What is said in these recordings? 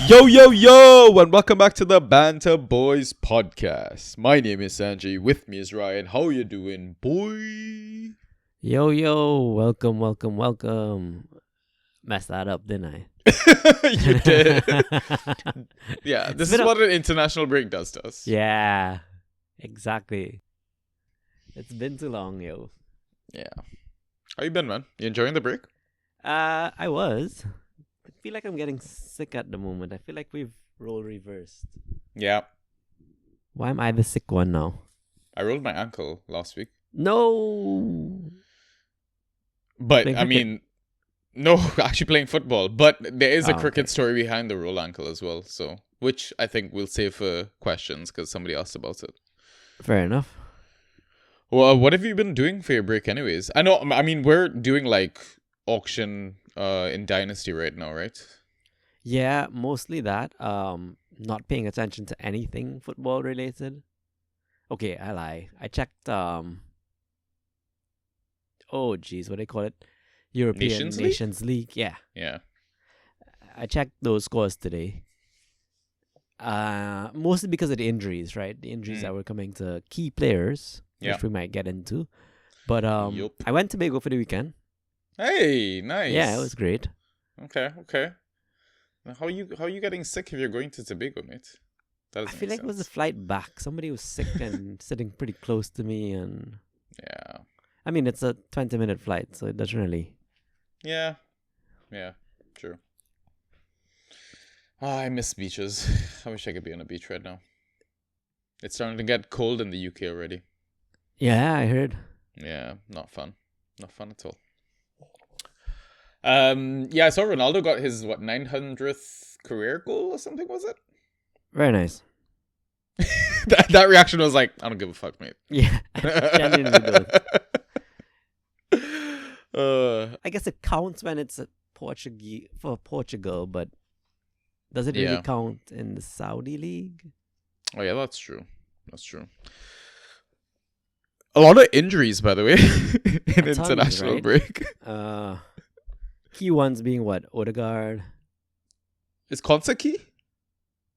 Yo, and welcome back to the Banter Boys podcast. My name is Sanjay. With me is Ryan. How you doing, boy? Yo, welcome. Messed that up, didn't I? You did. Yeah, this is what an international break does to us. Yeah, exactly. It's been too long, yo. Yeah. How you been, man? You enjoying the break? I was. I feel like I'm getting sick at the moment. I feel like we've role reversed. Yeah. Why am I the sick one now? I rolled my ankle last week. No. But, Playing I cricket? mean, no, actually playing football. But there is a Oh, cricket okay. story behind the roll ankle as well. So, which I think we'll save for questions because somebody asked about it. Fair enough. Well, what have you been doing for your break anyways? I mean, we're doing like auction in Dynasty right now, right? Yeah, mostly that. Not paying attention to anything football related. Okay, I lie. I checked oh geez, what do they call it? European Nations Nations League? League. Yeah. Yeah. I checked those scores today. Mostly because of the injuries, right? The injuries that were coming to key players, Yeah. which we might get into. But Yup. I went to Tobago for the weekend. Hey, nice. Yeah, it was great. Okay. Now, how you getting sick if you're going to Tobago, mate? That I doesn't feel make like it was the sense. flight back. Somebody was sick and sitting pretty close to me, and Yeah. I mean it's a 20-minute flight, so it doesn't really. Yeah. True. I miss beaches. I wish I could be on a beach right now. It's starting to get cold in the UK already. Yeah, I heard. Yeah, not fun. Not fun at all. Yeah, I saw Ronaldo got his 900th career goal or something, was it? Very nice. that reaction was like, I don't give a fuck, mate. Yeah, genuinely uh, though. I guess it counts when it's a Portugal, but does it really Yeah. count in the Saudi league? oh yeah, that's true. A lot of injuries, by the way, in Tons, international right? break. Key ones being what? Odegaard. Is Konsa key?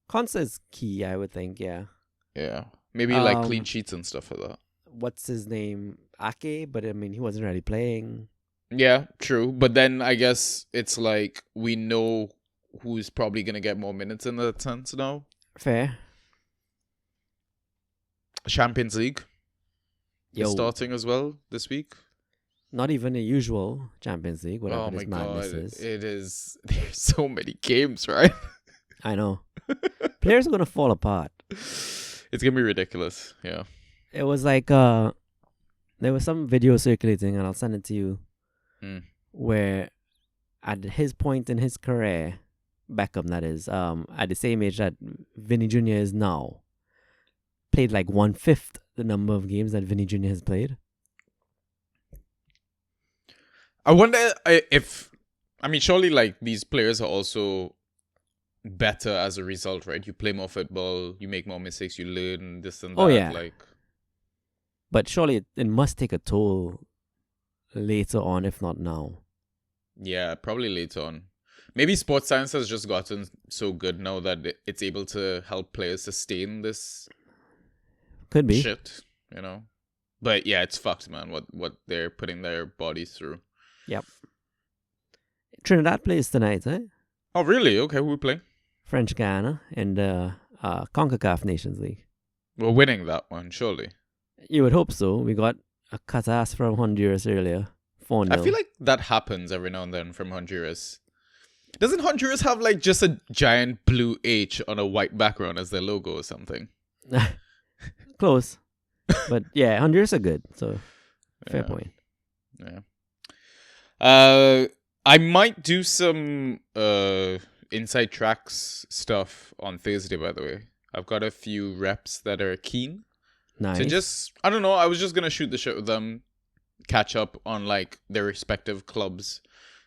Konsa is key, I would think. Yeah. Yeah, maybe like Um, clean sheets and stuff like that. What's his name? Ake, but I mean he wasn't really playing. Yeah, true. But then I guess it's like we know who's probably gonna get more minutes in that sense now. Fair. Champions League is Yo, starting as well this week. not even the usual Champions League. Whatever Oh this my madness god, is. it is. There's so many games, right? I know. Players are gonna fall apart. It's gonna be ridiculous. Yeah. It was like there was some video circulating, and I'll send it to you, Mm. where at his point in his career, Beckham that is, at the same age that Vinny Jr. is now, played like 1/5 the number of games that Vinny Jr. has played. I wonder if. I mean, surely like these players are also better as a result, right? You play more football, you make more mistakes, you learn this and that. Oh, yeah. Like, But surely it must take a toll later on, if not now. yeah, probably later on. Maybe sports science has just gotten so good now that it's able to help players sustain this Could be. shit, you know. But yeah, it's fucked, man. What they're putting their bodies through. Yep. Trinidad plays tonight, eh? Oh, really? Okay, who we playing? French Guiana in the CONCACAF Nations League. We're winning that one, surely. You would hope so. We got a cut-ass from Honduras earlier. 4-0. I feel like that happens every now and then from Honduras. Doesn't Honduras have like just a giant blue H on a white background as their logo or something? Close. But yeah, Honduras are good, so fair Yeah. point. Yeah. I might do some inside tracks stuff on Thursday, by the way. I've got a few reps that are keen Nice. to just, I don't know, I was just gonna shoot the shit with them, catch up on like their respective clubs,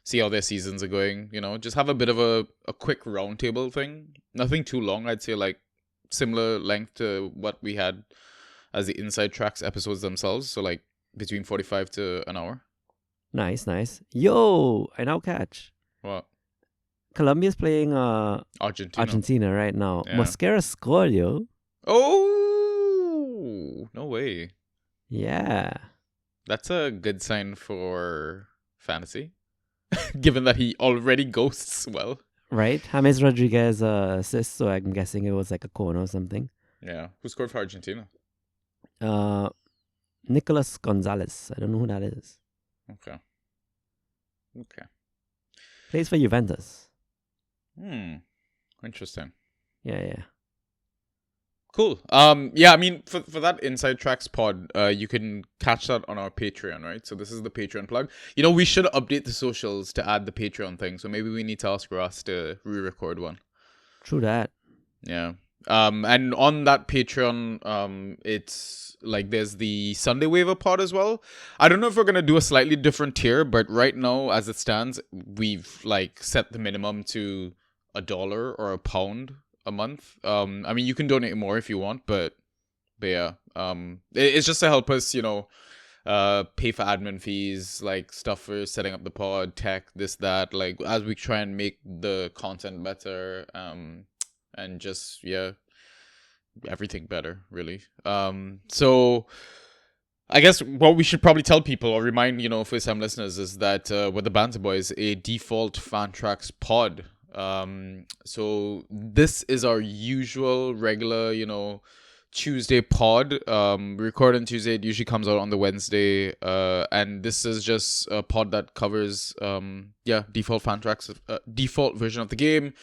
see how their seasons are going, you know, just have a bit of a quick roundtable thing. Nothing too long, I'd say like similar length to what we had as the inside tracks episodes themselves, so like between 45 to an hour. Nice. Yo, I now catch. What? Colombia's playing Argentina. Argentina right now. Yeah. Mosquera scored, yo. Oh, no way. Yeah. That's a good sign for fantasy, given that he already ghosts well. Right? James Rodriguez assist, so I'm guessing it was like a corner or something. Yeah. Who scored for Argentina? Nicolas Gonzalez. I don't know who that is. Okay. Plays for Juventus. Interesting. Yeah. Cool. Yeah, I mean, for that Inside Tracks pod, you can catch that on our Patreon, right? So this is the Patreon plug. We should update the socials to add the Patreon thing. So maybe we need to ask Ross to re-record one. True that. Yeah. And on that Patreon, it's like there's the Sunday waiver pod as well. I don't know if we're gonna do a slightly different tier, but right now, as it stands, we've like set the minimum to $1 or £1 a month. I mean, you can donate more if you want, but yeah, it's just to help us, pay for admin fees, like stuff for setting up the pod, tech, this, that, like as we try and make the content better, and just, yeah, everything better, really. So I guess what we should probably tell people or remind, first-time listeners is that we're the Banter Boys, a default fan tracks pod. So this is our usual regular, Tuesday pod. We record on Tuesday. It usually comes out on the Wednesday. And this is just a pod that covers, default fan tracks, default version of the game.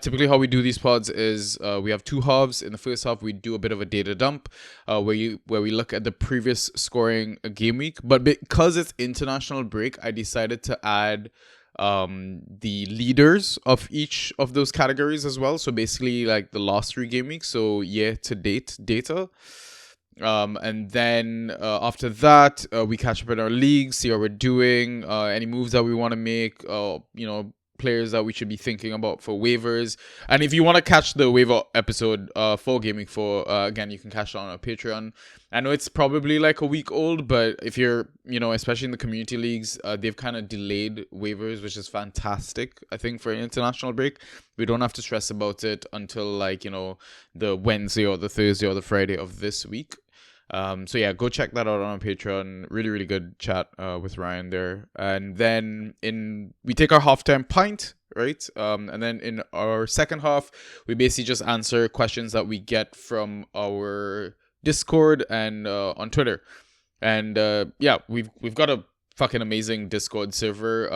Typically how we do these pods is, we have two halves. In the first half, we do a bit of a data dump, where we look at the previous scoring game week. But because it's international break, I decided to add the leaders of each of those categories as well. So basically like the last 3 game weeks, so year to date data. And then after that, we catch up in our league, see how we're doing, any moves that we want to make, players that we should be thinking about for waivers. And if you want to catch the waiver episode for Game Week 4, again, you can catch it on our Patreon. I know it's probably like a week old, but if you're, especially in the community leagues, they've kind of delayed waivers, which is fantastic, I think, for an international break. We don't have to stress about it until like, the Wednesday or the Thursday or the Friday of this week. So yeah, go check that out on our Patreon. Really, really good chat with Ryan there. And then we take our halftime pint, right? And then in our second half, we basically just answer questions that we get from our Discord and on Twitter. And yeah, we've got a fucking amazing Discord server.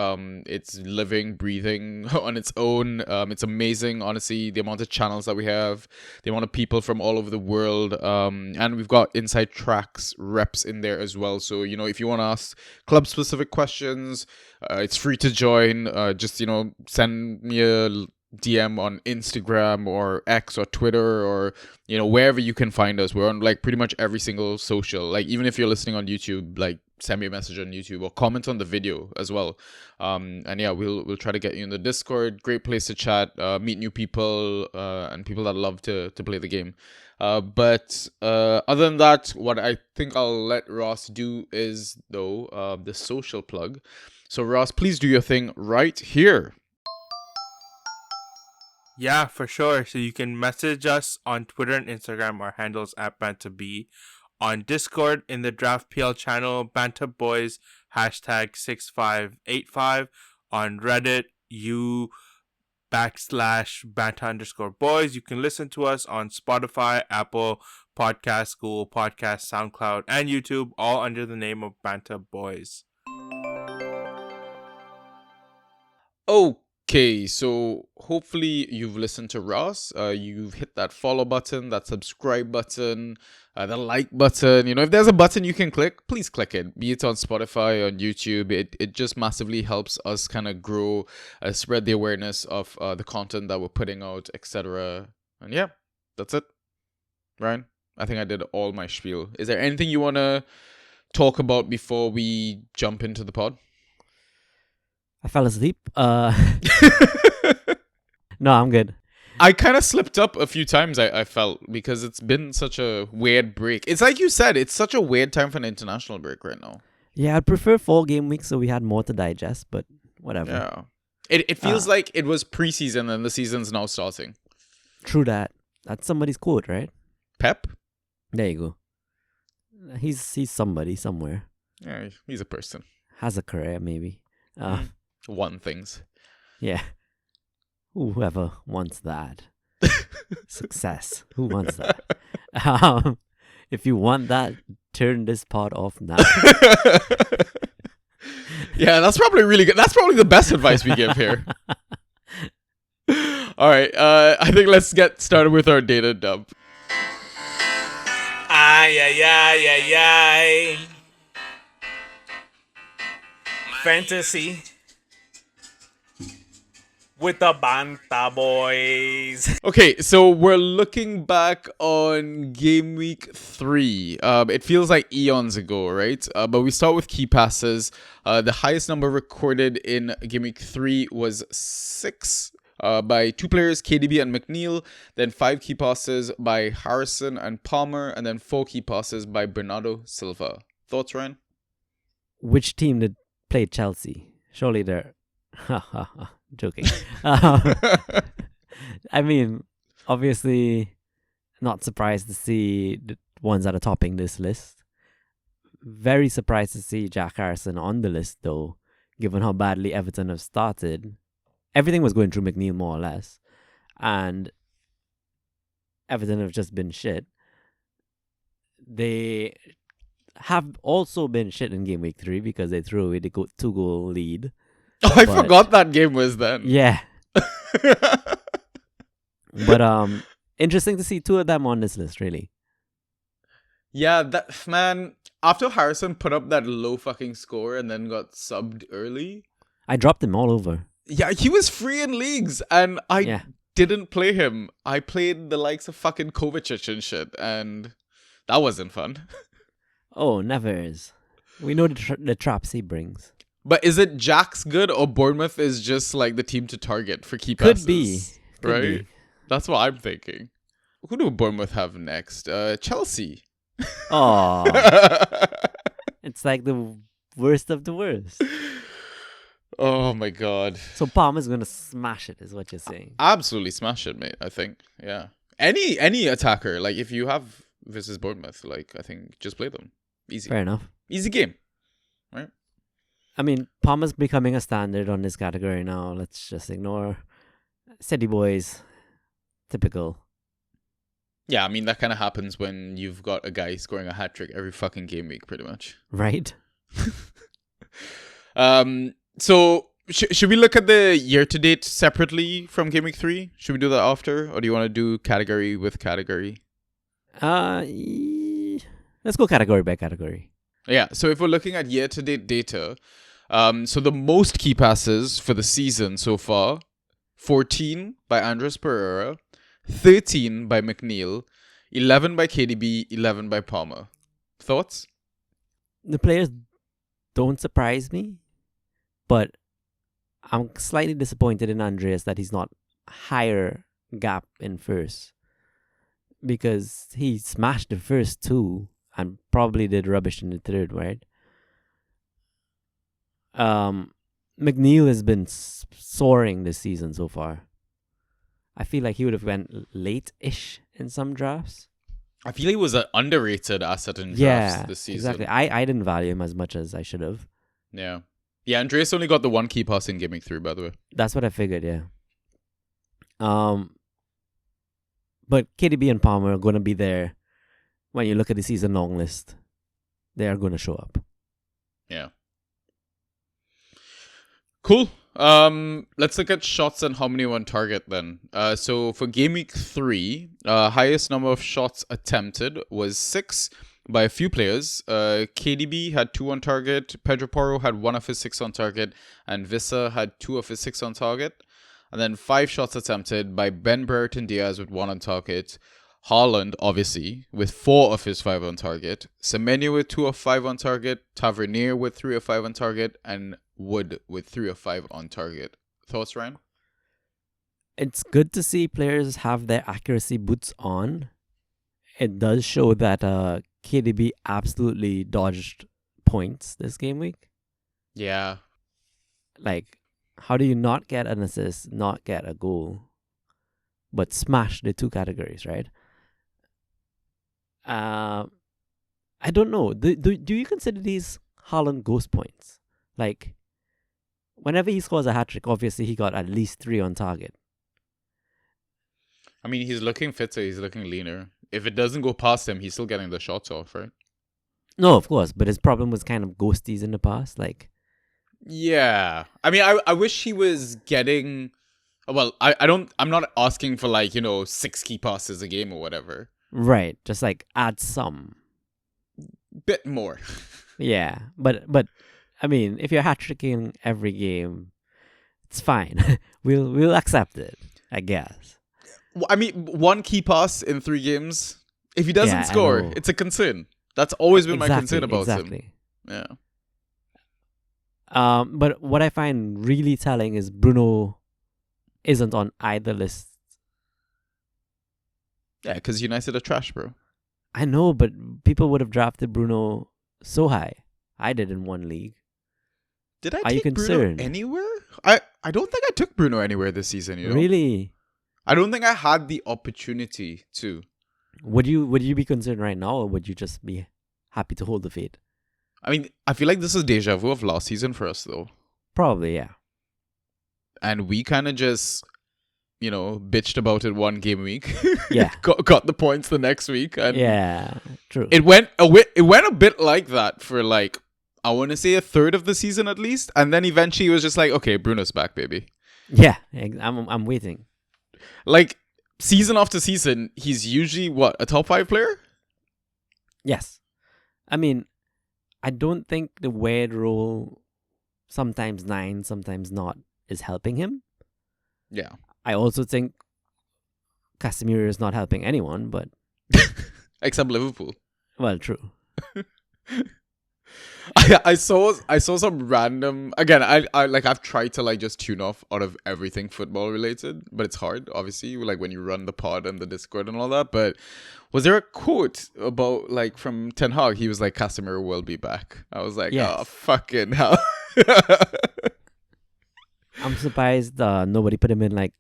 It's living, breathing on its own. It's amazing, honestly, the amount of channels that we have, the amount of people from all over the world, and we've got Inside Tracks reps in there as well. So if you want to ask club specific questions, it's free to join. Just send me a DM on Instagram or X or Twitter or wherever you can find us. We're on like pretty much every single social. Like even if you're listening on YouTube, like send me a message on YouTube or comment on the video as well. And yeah, we'll try to get you in the Discord. Great place to chat, meet new people, and people that love to play the game. But other than that, what I think I'll let Ross do is though the social plug. So Ross, please do your thing right here. Yeah, for sure. So you can message us on Twitter and Instagram. Our handles at BantaB. On Discord in the Draft PL channel, Banta Boys #6585. On Reddit, /Banta_Boys. You can listen to us on Spotify, Apple Podcasts, Google Podcasts, SoundCloud, and YouTube, all under the name of Banta Boys. Okay, so hopefully you've listened to Ross. You've hit that follow button, that subscribe button, the like button. If there's a button you can click, please click it. Be it on Spotify, on YouTube. It just massively helps us kind of grow, spread the awareness of the content that we're putting out, etc. And yeah, that's it. Ryan, I think I did all my spiel. Is there anything you want to talk about before we jump into the pod? I fell asleep. No, I'm good. I kind of slipped up a few times, I felt, because it's been such a weird break. It's like you said, it's such a weird time for an international break right now. Yeah, I'd prefer 4 game weeks so we had more to digest, but whatever. Yeah. It feels like it was preseason and the season's now starting. True that. That's somebody's quote, right? Pep? There you go. He's somebody somewhere. Yeah, he's a person. Has a career, maybe. Won things. Yeah. Whoever wants that. Success. Who wants that? If you want that, turn this pod off now. Yeah, that's probably really good. That's probably the best advice we give here. All right, I think let's get started with our data dump. Ay, ay, ay, ay, ay. Fantasy with the Banta Boys. Okay, so we're looking back on game week 3. It feels like eons ago, right? But we start with key passes. The highest number recorded in game week 3 was 6 by 2 players, KDB and McNeil. Then 5 key passes by Harrison and Palmer. And then 4 key passes by Bernardo Silva. Thoughts, Ryan? Which team did play Chelsea? Surely they're... Joking. I mean, obviously, not surprised to see the ones that are topping this list. Very surprised to see Jack Harrison on the list, though, given how badly Everton have started. Everything was going through McNeil, more or less. And Everton have just been shit. They have also been shit in game week 3 because they threw away the 2-goal lead. Oh, I forgot that game was then. Yeah. But interesting to see 2 of them on this list, really. Yeah, that man, after Harrison put up that low fucking score and then got subbed early. I dropped him all over. Yeah, he was free in leagues and I didn't play him. I played the likes of fucking Kovacic and shit and that wasn't fun. Oh, never is. We know the traps he brings. But is it Jack's good or Bournemouth is just like the team to target for key passes? Could be. Right? Be. That's what I'm thinking. Who do Bournemouth have next? Chelsea. Oh. It's like the worst of the worst. Oh my god. So Palmer's going to smash it, is what you're saying. Absolutely smash it, mate, I think. Yeah. Any attacker, like if you have versus Bournemouth, like I think just play them. Easy. Fair enough. Easy game. Right? I mean, Palmer's becoming a standard on this category now. Let's just ignore City Boys. Typical. Yeah, I mean, that kind of happens when you've got a guy scoring a hat-trick every fucking game week, pretty much. Right? So, should we look at the year-to-date separately from game week 3? Should we do that after? Or do you want to do category with category? Let's go category by category. Yeah, so if we're looking at year-to-date data, so the most key passes for the season so far, 14 by Andres Pereira, 13 by McNeil, 11 by KDB, 11 by Palmer. Thoughts? The players don't surprise me, but I'm slightly disappointed in Andreas that he's not higher gap in first, because he smashed the first 2 and probably did rubbish in the third, right? McNeil has been soaring this season so far. I feel like he would have went late-ish in some drafts. I feel he was an underrated asset in drafts this season. Exactly. I didn't value him as much as I should have. Yeah. Yeah, Andreas only got the 1 key pass in game week 3, by the way. That's what I figured, yeah. But KDB and Palmer are going to be there when you look at the season long list. They are going to show up. Yeah. Cool. Let's look at shots and how many on target then. So for game week 3, highest number of shots attempted was 6 by a few players. KDB had 2 on target, Pedro Porro had 1 of his 6 on target, and Vissa had 2 of his 6 on target. And then 5 shots attempted by Ben Brereton Diaz with 1 on target, Haaland, obviously, with 4 of his 5 on target, Semenyo with 2 of 5 on target, Tavernier with 3 of 5 on target, and Wood with 3 of 5 on target. Thoughts, Ryan? It's good to see players have their accuracy boots on. It does show that KDB absolutely dodged points this game week. Yeah. Like, how do you not get an assist, not get a goal, but smash the two categories, right? I don't know. Do you consider these Haaland ghost points? Like, whenever he scores a hat trick, obviously he got at least 3 on target. I mean, he's looking fitter. He's looking leaner. If it doesn't go past him, he's still getting the shots off, right? No, of course, but his problem was kind of ghosties in the past. Like, Yeah. I mean, I wish he was getting. Well, I'm not asking for, like, 6 key passes a game or whatever. right, just like add some. Bit more. Yeah, but I mean, if you're hat tricking every game, it's fine. we'll accept it, I guess. I mean, 1 key pass in 3 games. If he doesn't Yeah, I score, know. it's a concern. That's always been my concern about him. Exactly. Yeah. But what I find really telling is Bruno isn't on either list. Yeah, because United are trash, bro. I know, but people would have drafted Bruno so high. I did in one league. Did I Are you take Bruno concerned? anywhere? I don't think I took Bruno anywhere this season, Really? I don't think I had the opportunity to. Would you be concerned right now, or would you just be happy to hold the fate? I mean, I feel like this is deja vu of last season for us, though. Probably, yeah. And we kind of just, bitched about it 1 game week. Yeah. got the points the next week. And Yeah, true. It went a bit like that for, like, I want to say a third of the season at least. And then eventually it was just like, okay, Bruno's back, baby. Yeah, I'm waiting. Like, season after season, he's usually, a top 5 player? Yes. I mean, I don't think the weird role, sometimes 9, sometimes not, is helping him. Yeah. I also think Casemiro is not helping anyone, but Except Liverpool. well, true. I saw some random, again, I've tried to, like, just tune off out of everything football related, but it's hard, obviously, like when you run the pod and the Discord and all that. But was there a quote about, like, from Ten Hag? He was like, Casemiro will be back. I was like, Yes. oh, fucking hell. I'm surprised nobody put him in like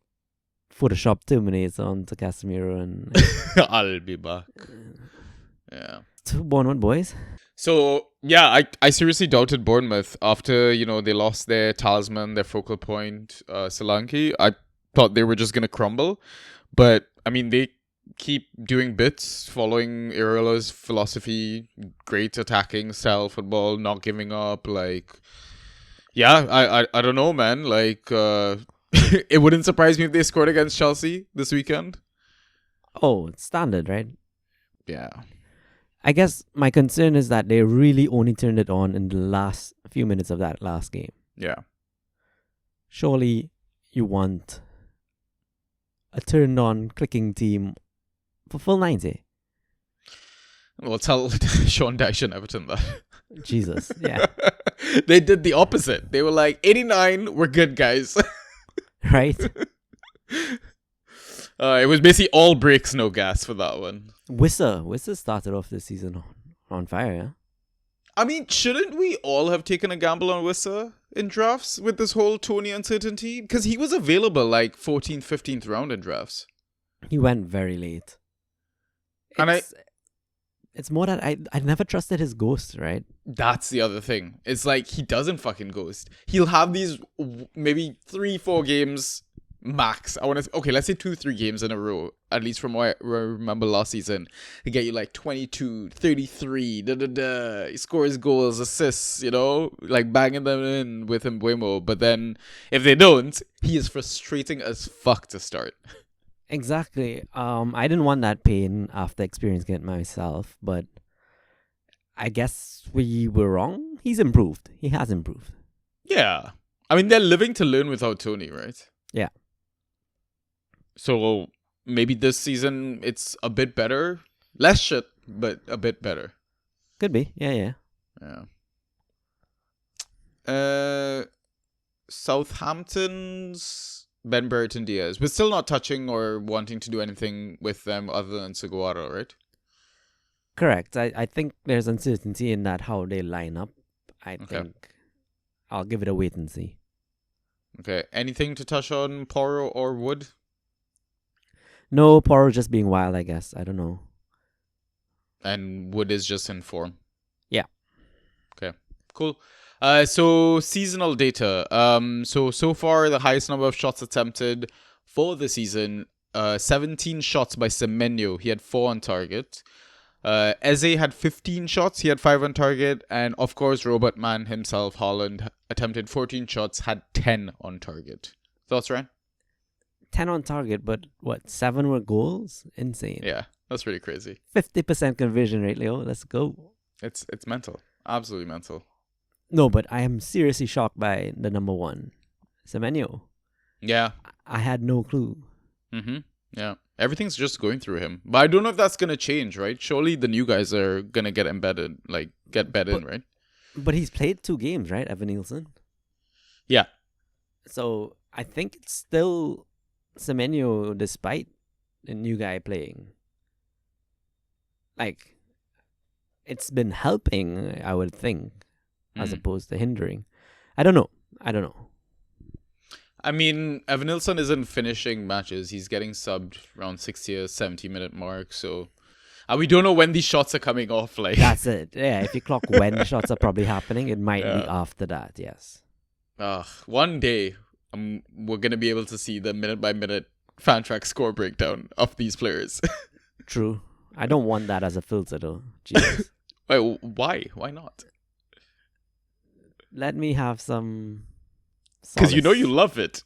Photoshop Terminator onto Casemiro and I'll be back. Yeah. to Bournemouth boys. So, yeah, I seriously doubted Bournemouth after, they lost their talisman, their focal point, Solanke. I thought they were just going to crumble. But, I mean, they keep doing bits, following Irola's philosophy, great attacking style football, not giving up. Like, yeah, I don't know, man. Like, it wouldn't surprise me if they scored against Chelsea this weekend. Oh, it's standard, right? Yeah. I guess my concern is that they really only turned it on in the last few minutes of that last game. Yeah. Surely you want a turned on clicking team for full 90. Well, tell Sean Dyche and Everton that. Jesus, yeah. They did the opposite. They were like, 89, we're good, guys. Right? It was basically all brakes, no gas for that one. Wissa started off this season on fire, yeah? I mean, shouldn't we all have taken a gamble on Wissa in drafts with this whole Tony uncertainty? Because he was available like 14th, 15th round in drafts. He went very late. And it's more that I never trusted his ghost, right? That's the other thing. It's like he doesn't fucking ghost. He'll have these maybe 3-4 games max. Okay, let's say 2-3 games in a row, at least from what I remember last season, to get you like 22, 33, He scores goals, assists, like banging them in with Mbeumo. But then if they don't, he is frustrating as fuck to start. Exactly. I didn't want that pain after experiencing it myself, but I guess we were wrong. He's improved. He has improved. Yeah. I mean, they're living to learn without Tony, right? Yeah. So maybe this season it's a bit better. Less shit, but a bit better. Could be. Yeah. Yeah. Southampton's Ben Brereton Diaz. We're still not touching or wanting to do anything with them other than Seguaro, right? Correct. I think there's uncertainty in that how they line up. I think I'll give it a wait and see. Okay. Anything to touch on Poro or Wood? No, Poro just being wild, I guess. I don't know. And Wood is just in form. Yeah. Okay. Cool. So seasonal data. So far the highest number of shots attempted for the season. 17 shots by Semenyo. He had 4 on target. Eze had 15 shots. He had 5 on target. And of course, Robot Man himself, Holland, attempted 14 shots, had 10 on target. Thoughts, Ryan? 10 on target, but what? 7 were goals? Insane. Yeah, that's pretty crazy. 50% conversion rate, Leo. Let's go. It's mental. Absolutely mental. No, but I am seriously shocked by the number 1, Semenyo. Yeah. I had no clue. Mm-hmm. Yeah. Everything's just going through him. But I don't know if that's going to change, right? Surely the new guys are going to get embedded, like get bed in, right? But he's played 2 games, right, Evan Nielsen? Yeah. So I think it's still Semenyo despite the new guy playing. Like, it's been helping, I would think, as opposed to hindering. I don't know. I mean, Evan Nilsson isn't finishing matches. He's getting subbed around 60 or 70-minute mark. So we don't know when these shots are coming off. Like That's it. Yeah, if you clock when the shots are probably happening, it might be after that, yes. One day, we're going to be able to see the minute-by-minute fan track score breakdown of these players. True. I don't want that as a filter, though. Jesus. Wait, why? Why not? Let me have some... Because you know you love it.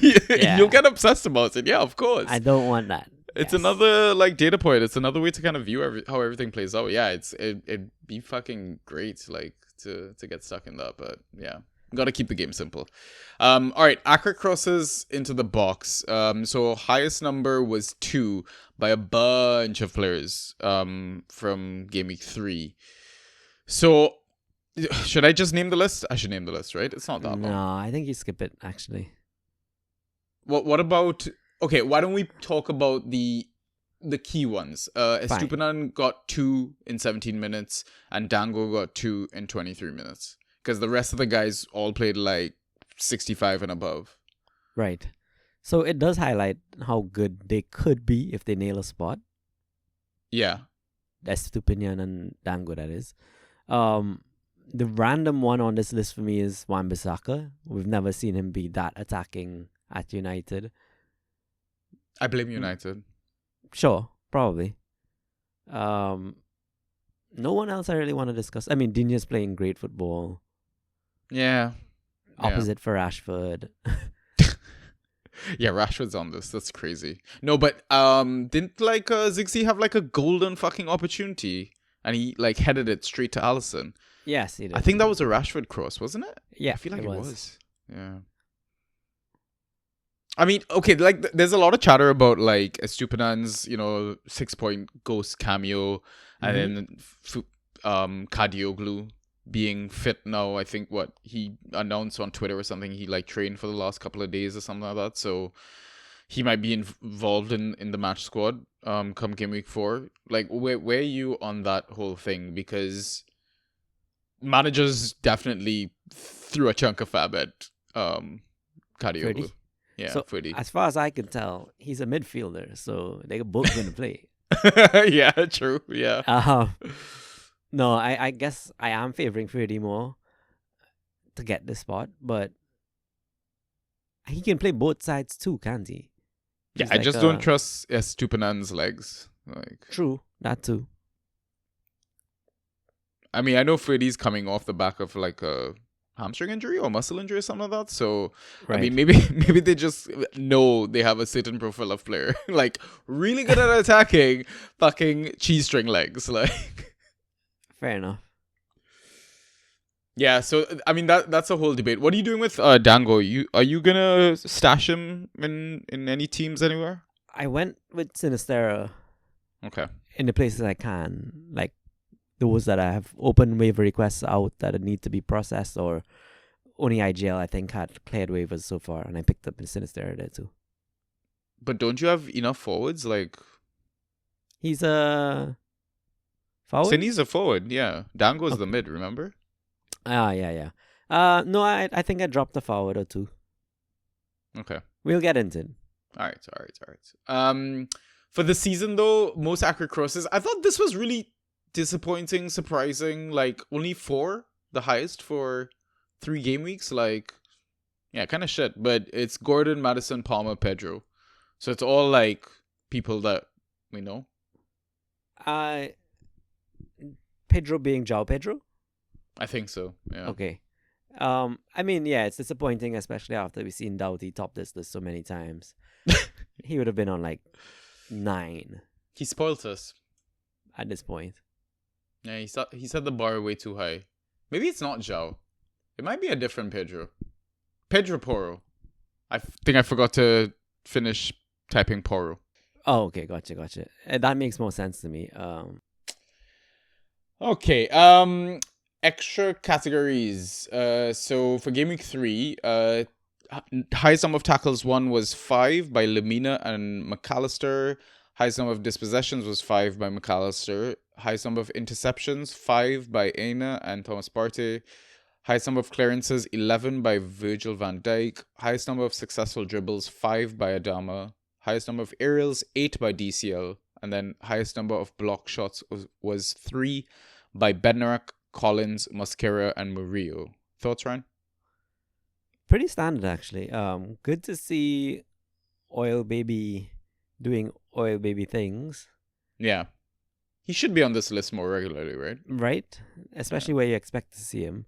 You'll get obsessed about it. Yeah, of course. I don't want that. It's another like data point. It's another way to kind of view how everything plays out. Yeah, it'd be fucking great like to get stuck in that. But yeah, gotta keep the game simple. All right, accurate crosses into the box. So highest number was 2 by a bunch of players. From game week 3. So. Should I just name the list? I should name the list, right? It's not that long. No, I think you skip it, actually. What about... Okay, why don't we talk about the key ones? Estupiñán got 2 in 17 minutes, and Dango got 2 in 23 minutes. Because the rest of the guys all played like 65 and above. Right. So it does highlight how good they could be if they nail a spot. Yeah. Estupiñán and Dango, that is. The random one on this list for me is Wan-Bissaka. We've never seen him be that attacking at United. I blame United. Sure, probably. No one else I really want to discuss. I mean, Dinya's playing great football. Yeah. Opposite for Rashford. Yeah, Rashford's on this. That's crazy. No, but didn't like Ziggy have like a golden fucking opportunity, and he like headed it straight to Alisson. Yes, he did. I think that was a Rashford cross, wasn't it? Yeah, I feel like it was. Yeah. I mean, okay, like there's a lot of chatter about like Estupiñán's, 6-point ghost cameo, and then Kadioglu being fit now. I think what he announced on Twitter or something, he like trained for the last couple of days or something like that. So he might be involved in the match squad come game week 4. Like, where are you on that whole thing? Because managers definitely threw a chunk of fab at Kadioglu. Yeah, so, Footy. As far as I can tell, he's a midfielder, so they're both going to play. Yeah, true. Yeah. No, I guess I am favoring Freddy more to get the spot, but he can play both sides too, can't he? Yeah, I just don't trust Estupiñán's legs. Like, true, that too. I mean, I know Freddy's coming off the back of like a hamstring injury or muscle injury or something like that. So, right. I mean, maybe they just know they have a certain profile of player. Like, really good at attacking, fucking cheese string legs. Like, fair enough. Yeah, so, I mean, that's a whole debate. What are you doing with Dango? Are you going to stash him in any teams anywhere? I went with Sinistera. Okay. In the places I can. Like, those that I have open waiver requests out that need to be processed, or only IGL I think had cleared waivers so far, and I picked up Sinistera there too. But don't you have enough forwards? Like, he's a forward? Sini's a forward, yeah. Dango's the mid, remember? Yeah. No, I think I dropped a forward or two. Okay. We'll get into it. All right. For the season though, most accurate crosses. I thought this was really disappointing, surprising. Like only 4, the highest for 3 game weeks. Like, yeah, kind of shit. But it's Gordon, Madison, Palmer, Pedro. So it's all like people that we know. Pedro being João Pedro? I think so. Yeah. Okay. I mean, yeah, it's disappointing, especially after we've seen Doughty top this list so many times. He would have been on like 9 He spoilt us. at this point. Yeah, he set the bar way too high. Maybe it's not Zhao. It might be a different Pedro. Pedro Porro. I think I forgot to finish typing Porro. Oh, okay, gotcha. That makes more sense to me. Okay. Extra categories. So for Game Week 3, highest number of tackles won was 5 by Lamina and McAllister. Highest number of dispossessions was 5 by McAllister. Highest number of interceptions, 5 by Aina and Thomas Partey. Highest number of clearances, 11 by Virgil van Dijk. Highest number of successful dribbles, 5 by Adama. Highest number of aerials, 8 by DCL. And then highest number of block shots was 3 by Bednarak, Collins, Mosquera, and Murillo. Thoughts, Ryan? Pretty standard, actually. Good to see Oil Baby doing Oil Baby things. Yeah. He should be on this list more regularly, right? Right? Especially where you expect to see him.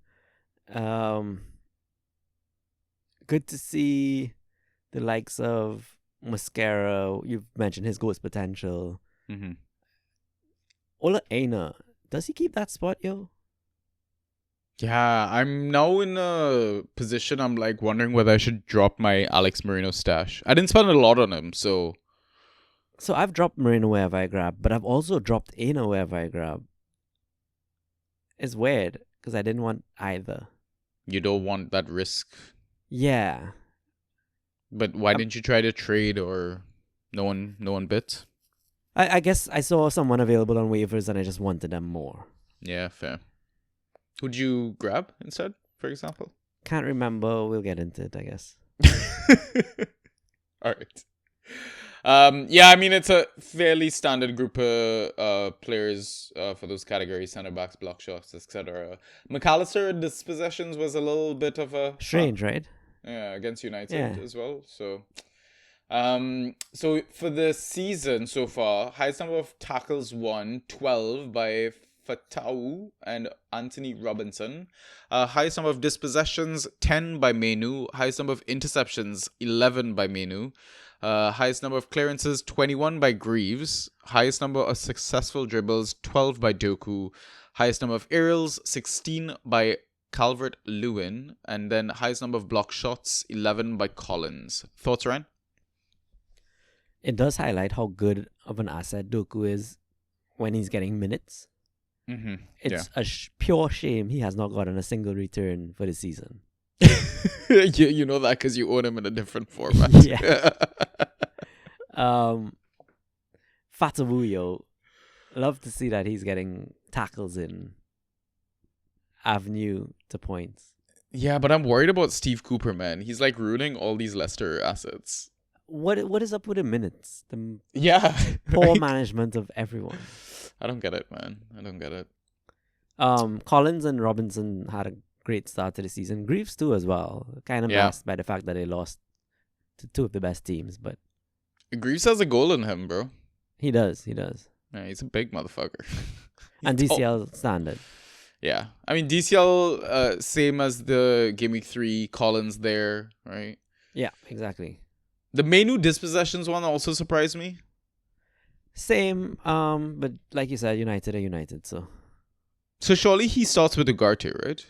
Good to see the likes of Mosquera. You've mentioned his goals potential. Mm-hmm. Ola Aina, does he keep that spot, yo? Yeah, I'm now in a position I'm like wondering whether I should drop my Alex Marino stash. I didn't spend a lot on him, so... So I've dropped Marino wherever I grab, but I've also dropped Aina wherever I grab. It's weird, because I didn't want either. You don't want that risk. Yeah. But why didn't you try to trade or no one bit? I guess I saw someone available on waivers and I just wanted them more. Yeah, fair. Who'd you grab instead, for example? Can't remember. We'll get into it, I guess. All right. Yeah, I mean, it's a fairly standard group of players for those categories, center backs, block shots, etc. McAllister, dispossessions was a little bit of a... Strange, right? Yeah, against United as well. So for the season so far, highest number of tackles won, 12 by Fatau and Anthony Robinson. Highest number of dispossessions, 10 by Menu. Highest number of interceptions, 11 by Menu. Highest number of clearances, 21 by Greaves. Highest number of successful dribbles, 12 by Doku. Highest number of aerials, 16 by Calvert-Lewin. And then highest number of block shots, 11 by Collins. Thoughts, Ryan? It does highlight how good of an asset Doku is when he's getting minutes. Mm-hmm. It's a pure shame he has not gotten a single return for the season. You know that because you own him in a different format. Yeah. Fatavuyo, love to see that he's getting tackles in avenue to points. Yeah, but I'm worried about Steve Cooper, man. He's like ruining all these Leicester assets. What is up with the minutes? The poor right? management of everyone. I don't get it, man. I don't get it. Collins and Robinson had a great start to the season. Greaves too as well. Kind of masked by the fact that they lost to 2 of the best teams, but Greaves has a goal in him, bro. He does. Yeah, he's a big motherfucker. And DCL standard. Yeah. I mean, DCL, same as the Game Week 3, Collins there, right? Yeah, exactly. The Menu dispossessions one also surprised me. Same, but like you said, United are United, so. So surely he starts with Ugarte, right?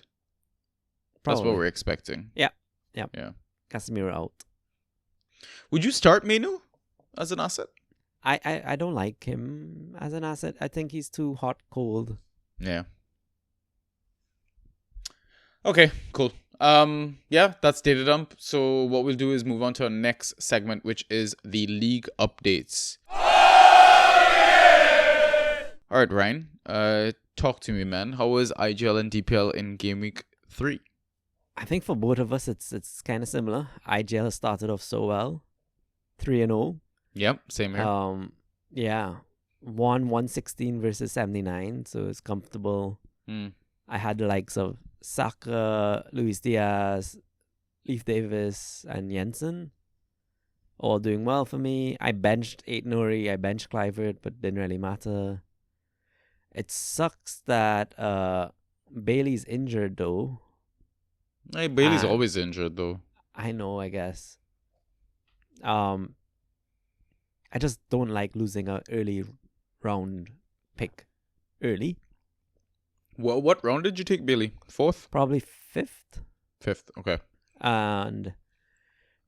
Probably. That's what we're expecting. Yeah. Casemiro out. Would you start Menu as an asset? I don't like him as an asset. I think he's too hot, cold. Yeah. Okay, cool. Yeah, that's Data Dump. So what we'll do is move on to our next segment, which is the league updates. All right, Ryan. Talk to me, man. How was IGL and DPL in Game Week 3? I think for both of us, it's kind of similar. IGL has started off so well, 3-0. Yep, same here. Yeah, won 116 versus 79, so it's comfortable. Mm. I had the likes of Saka, Luis Diaz, Leif Davis, and Jensen all doing well for me. I benched 8 Nori, I benched Clivert, but didn't really matter. It sucks that Bailey's injured though. Hey, Bailey's And always injured though. I know, I guess. I just don't like losing an early round pick early. Well, what round did you take Bailey? 4th? Probably 5th. 5th, okay.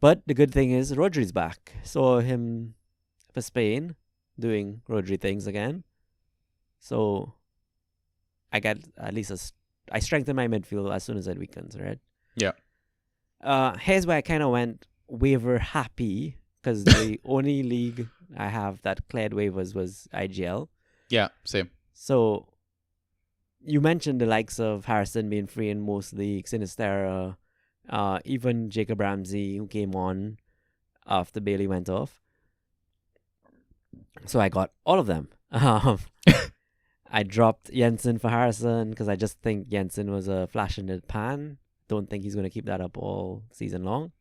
But the good thing is Rodri's back. Saw him for Spain doing Rodri things again. So I got at least I strengthened my midfield as soon as that weekend, right? Yeah. Here's where I kind of went waiver happy because the only league I have that cleared waivers was IGL. Yeah, same. So you mentioned the likes of Harrison being free in most leagues, Sinistera, even Jacob Ramsey who came on after Bailey went off. So I got all of them. I dropped Jensen for Harrison because I just think Jensen was a flash in the pan. Don't think he's going to keep that up all season long.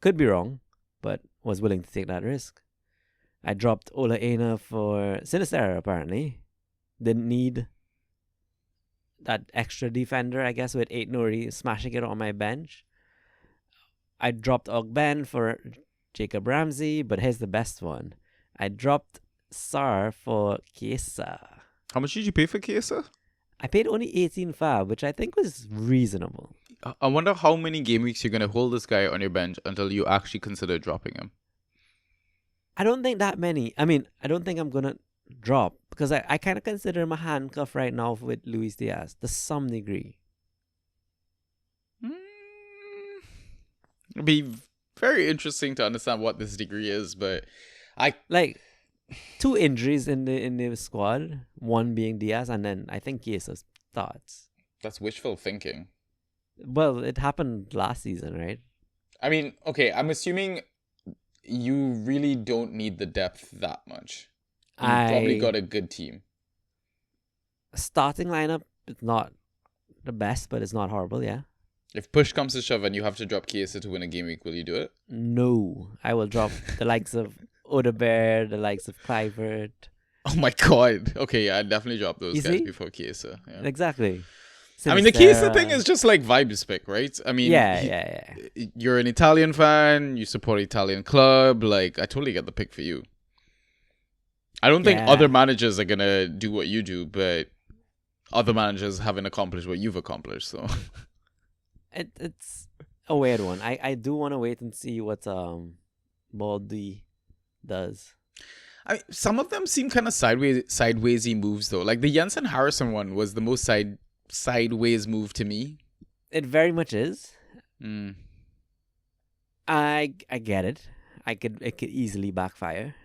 Could be wrong, but was willing to take that risk. I dropped Ola Aina for Sinistera, apparently. Didn't need that extra defender, I guess, with 8 Nori smashing it on my bench. I dropped Ogben for Jacob Ramsey, but here's the best one. I dropped Sar for Chiesa. How much did you pay for Chiesa? I paid only 18.5, which I think was reasonable. I wonder how many game weeks you're going to hold this guy on your bench until you actually consider dropping him. I don't think that many. I mean, I don't think I'm going to drop because I kind of consider him a handcuff right now with Luis Diaz to some degree. It'll be very interesting to understand what this degree is, but I... Like, 2 injuries in the squad, one being Diaz, and then I think Chiesa starts. That's wishful thinking. Well, it happened last season, right? I mean, okay, I'm assuming you really don't need the depth that much. You probably got a good team. Starting lineup is not the best, but it's not horrible, yeah. If push comes to shove and you have to drop Chiesa to win a game week, will you do it? No. I will drop the likes of Odebear, the likes of Clivert. Oh my god. Okay, yeah, I'd definitely drop those You guys see? before Chiesa. Yeah. Exactly. I mean, the Chiesa thing is just like vibes pick, right? I mean, yeah. You're an Italian fan, you support an Italian club, like, I totally get the pick for you. I don't think other managers are gonna do what you do, but other managers haven't accomplished what you've accomplished, so... It's a weird one. I do want to wait and see what Baldy does. Some of them seem kind of sidewaysy moves though. Like the Jensen Harrison one was the most sideways move to me. It very much is. Mm. I get it. It could easily backfire,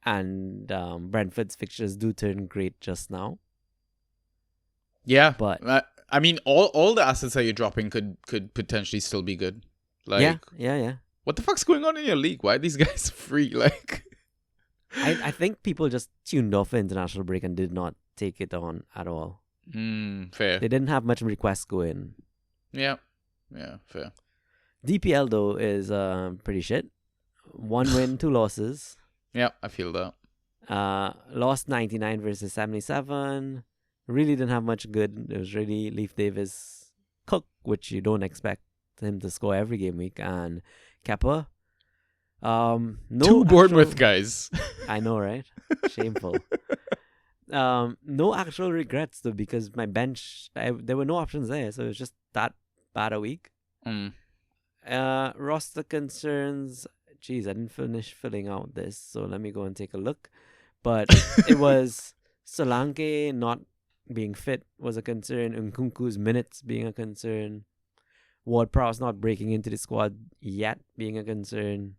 and Brentford's fixtures do turn great just now. Yeah, but I mean, all the assets that you're dropping could potentially still be good. Like, yeah. What the fuck's going on in your league? Why are these guys free? Like, I think people just tuned off the international break and did not take it on at all. Fair. They didn't have much requests go in. Yeah, fair. DPL though is pretty shit. 1 win, 2 losses. Yeah, I feel that. Lost 99 versus 77. Really didn't have much good. It was really Leif Davis Cook, which you don't expect him to score every game week, and Kepa. No 2 Bournemouth guys. I know, right? Shameful. No actual regrets though, because my bench, there were no options there, so it was just that bad a week. Roster concerns. Jeez, I didn't finish filling out this, so let me go and take a look. But it was Solanke not being fit was a concern. Nkunku's minutes being a concern. Ward-Prowse not breaking into the squad yet being a concern.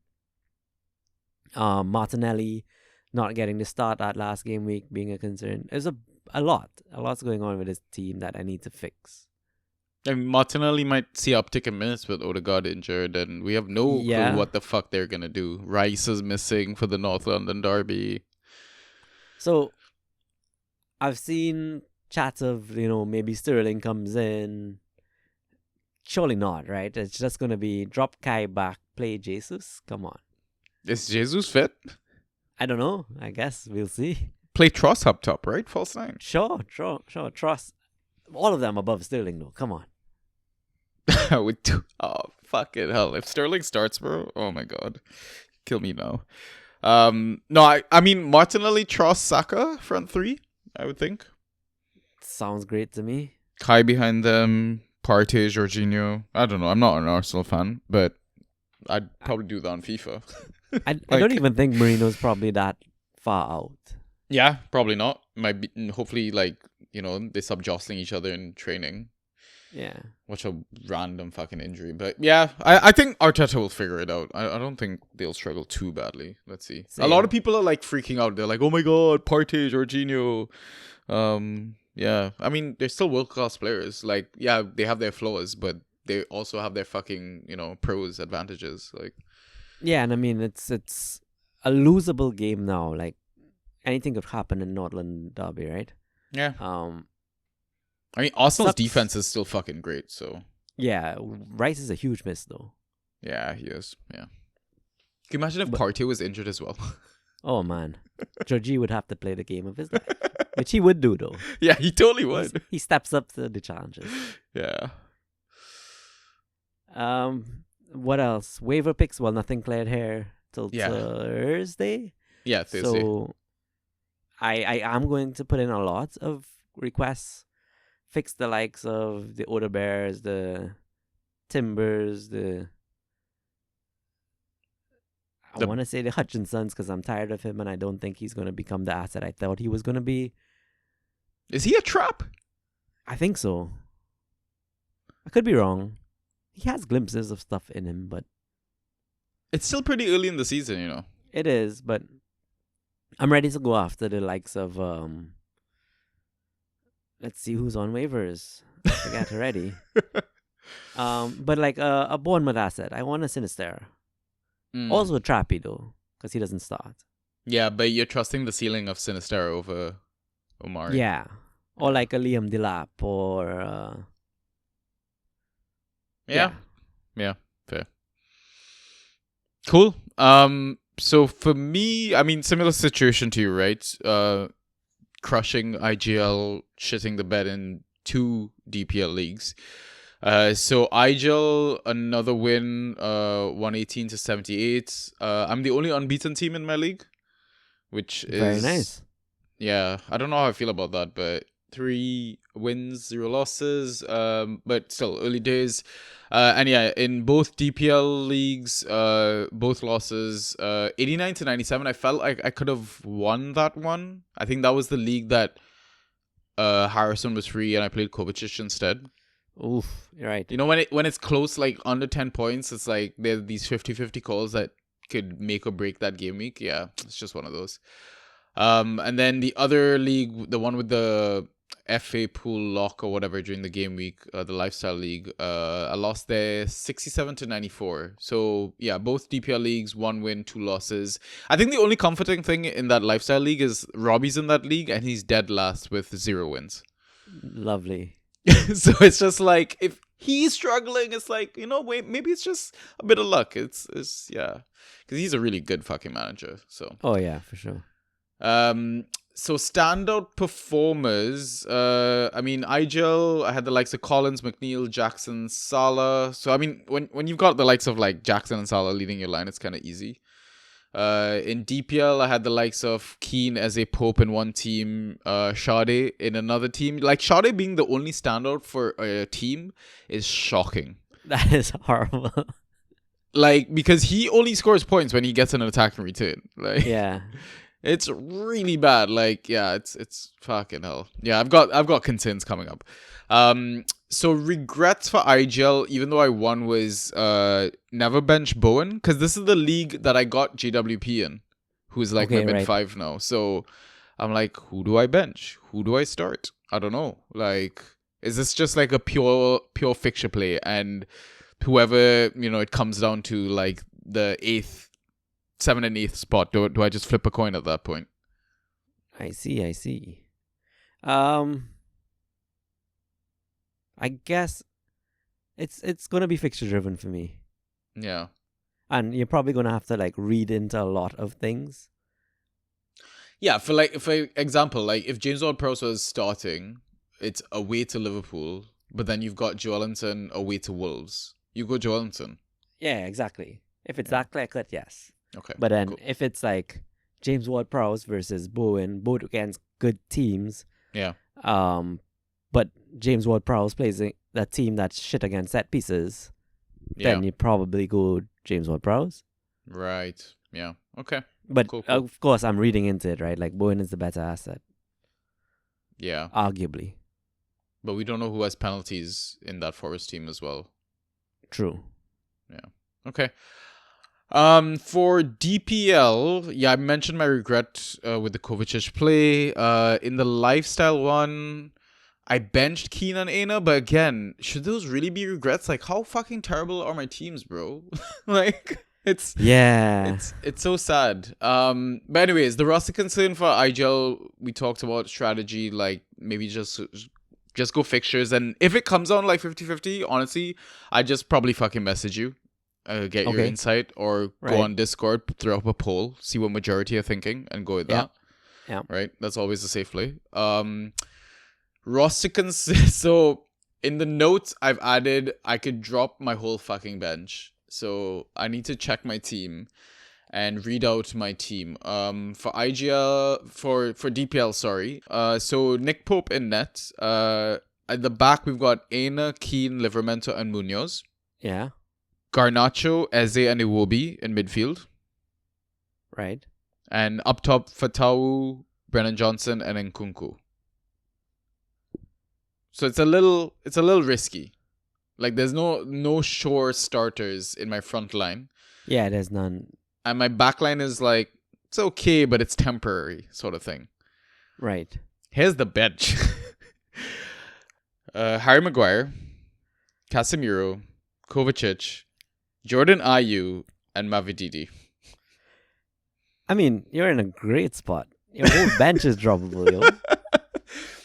Martinelli not getting the start at last game week being a concern. There's a lot. A lot's going on with this team that I need to fix. I mean, Martinelli might see uptick in minutes with Odegaard injured, and we have no Yeah. clue what the fuck they're gonna do. Rice is missing for the North London derby. So I've seen chats of, maybe Sterling comes in. Surely not, right? It's just going to be drop Kai back, play Jesus. Come on. Is Jesus fit? I don't know. I guess we'll see. Play Tross up top, right? False nine. Sure. Trust. All of them above Sterling, though. Come on. Oh, fucking hell. If Sterling starts, bro, oh my god. Kill me now. No, I mean, Martinelli, Tross, Saka, front three, I would think. Sounds great to me. Kai behind them, Partey, Jorginho. I don't know. I'm not an Arsenal fan, but I'd probably do that on FIFA. I don't even think Marino's probably that far out. Yeah, probably not. Might be, hopefully, they stop jostling each other in training. Yeah. Watch a random fucking injury. But yeah, I think Arteta will figure it out. I don't think they'll struggle too badly. Let's see. Same. A lot of people are freaking out. They're like, oh my god, Partey, Jorginho. Yeah. I mean, they're still world-class players. Yeah, they have their flaws, but they also have their fucking, pros advantages. Yeah, and I mean, it's a losable game now. Anything could happen in Northland Derby, right? Yeah. I mean, Arsenal's Sucks. defense is still fucking great, so. Yeah, Rice is a huge miss, though. Yeah, he is. Yeah. Can you imagine if But- Partey was injured as well? Oh, man. Georgie would have to play the game of his life. Which he would do, though. Yeah, he totally would. He steps up to the challenges. Yeah. What else? Waiver picks. Well, nothing cleared here till Yeah. Thursday. Yeah, Thursday. So I am going to put in a lot of requests. Fix the likes of the Oda Bears, the Timbers, I want to say the Hutchinsons because I'm tired of him and I don't think he's going to become the asset I thought he was going to be. Is he a trap? I think so. I could be wrong. He has glimpses of stuff in him, but It's still pretty early in the season, it is. But I'm ready to go after the likes of let's see who's on waivers. I forgot already. But a Bournemouth asset, I want a Sinister. Mm. Also Trappy though, because he doesn't start. Yeah, but you're trusting the ceiling of Sinister over Omari. Yeah, or like a Liam Delap or Yeah, fair. Cool. So for me, I mean, similar situation to you, right? Crushing IGL, shitting the bed in 2 DPL leagues. So IGL, another win, 118 to 78. I'm the only unbeaten team in my league, which is very nice. Yeah, I don't know how I feel about that, but 3 wins, 0 losses. But still early days. And yeah, in both DPL leagues, both losses, 89 to 97. I felt like I could have won that one. I think that was the league that Harrison was free and I played Kovacic instead. Oof, you're right. When it's close, under 10 points, it's like there are these 50-50 calls that could make or break that game week. Yeah, it's just one of those. And then the other league, the one with the FA pool lock or whatever during the game week, the Lifestyle League, I lost there 67 to 94. So yeah, both DPL leagues, 1 win, 2 losses. I think the only comforting thing in that Lifestyle League is Robbie's in that league and he's dead last with 0 wins. Lovely. So it's just if he's struggling, it's wait, maybe it's just a bit of luck. It's yeah, because he's a really good fucking manager. So Oh yeah, for sure. so standout performers. I mean, IGL, I had the likes of Collins, McNeil, Jackson, Salah. So I mean, when you've got the likes of Jackson and Salah leading your line, it's kind of easy. In DPL, I had the likes of Keane as a Pope in one team, Sade in another team. Sade being the only standout for a team is shocking. That is horrible. Because he only scores points when he gets an attack and return. Yeah. It's really bad. Yeah, it's fucking hell. Yeah, I've got concerns coming up. So regrets for IGL, even though I won, was never bench Bowen, because this is the league that I got GWP in, who's my Okay, mid right. 5 now. So I'm who do I bench? Who do I start? I don't know. Is this just like a pure fixture play, and whoever, it comes down to like the 7th and 8th spot, do I just flip a coin at that point? I see. I guess it's gonna be fixture driven for me. Yeah. And you're probably gonna have to like read into a lot of things. Yeah, for example, like if James Ward-Prowse was starting, it's away to Liverpool, but then you've got Joelinton away to Wolves. You go Joelinton. Yeah, exactly. If it's that clear cut, yes. Okay. But then cool. if it's like James Ward-Prowse versus Bowen, both against good teams. Yeah. But James Ward-Prowse plays that team that's shit against set pieces. Then you probably go James Ward-Prowse. Right. Yeah. Okay. But Cool. of course, I'm reading into it, right? Like Bowen is the better asset. Yeah. Arguably. But we don't know who has penalties in that Forest team as well. True. Yeah. Okay. For DPL, yeah, I mentioned my regret with the Kovacic play. In the lifestyle one, I benched Keane and Aina, but again, should those really be regrets? Like, how fucking terrible are my teams, bro? Like, it's so sad. But anyways, the roster concern for IGL, we talked about strategy, like maybe just go fixtures, and if it comes on like 50-50, honestly, I just probably fucking message you. Get your insight, or go on Discord, throw up a poll, see what majority are thinking, and go with that. Yeah. Right? That's always a safe play. Roster so in the notes I've added, I could drop my whole fucking bench. So I need to check my team and read out my team. For IGL, for DPL, sorry. So Nick Pope in net. At the back we've got Aina, Keane, Livramento, and Munoz. Yeah. Garnacho, Eze, and Iwobi in midfield. Right. And up top, Fatau, Brennan Johnson, and Nkunku. So it's a little risky. Like there's no sure starters in my front line. Yeah, there's none. And my back line is like, it's okay, but it's temporary sort of thing. Right. Here's the bench. Harry Maguire, Casemiro, Kovacic, Jordan Ayew, and Mavididi. I mean, you're in a great spot. Your whole bench is droppable, yo.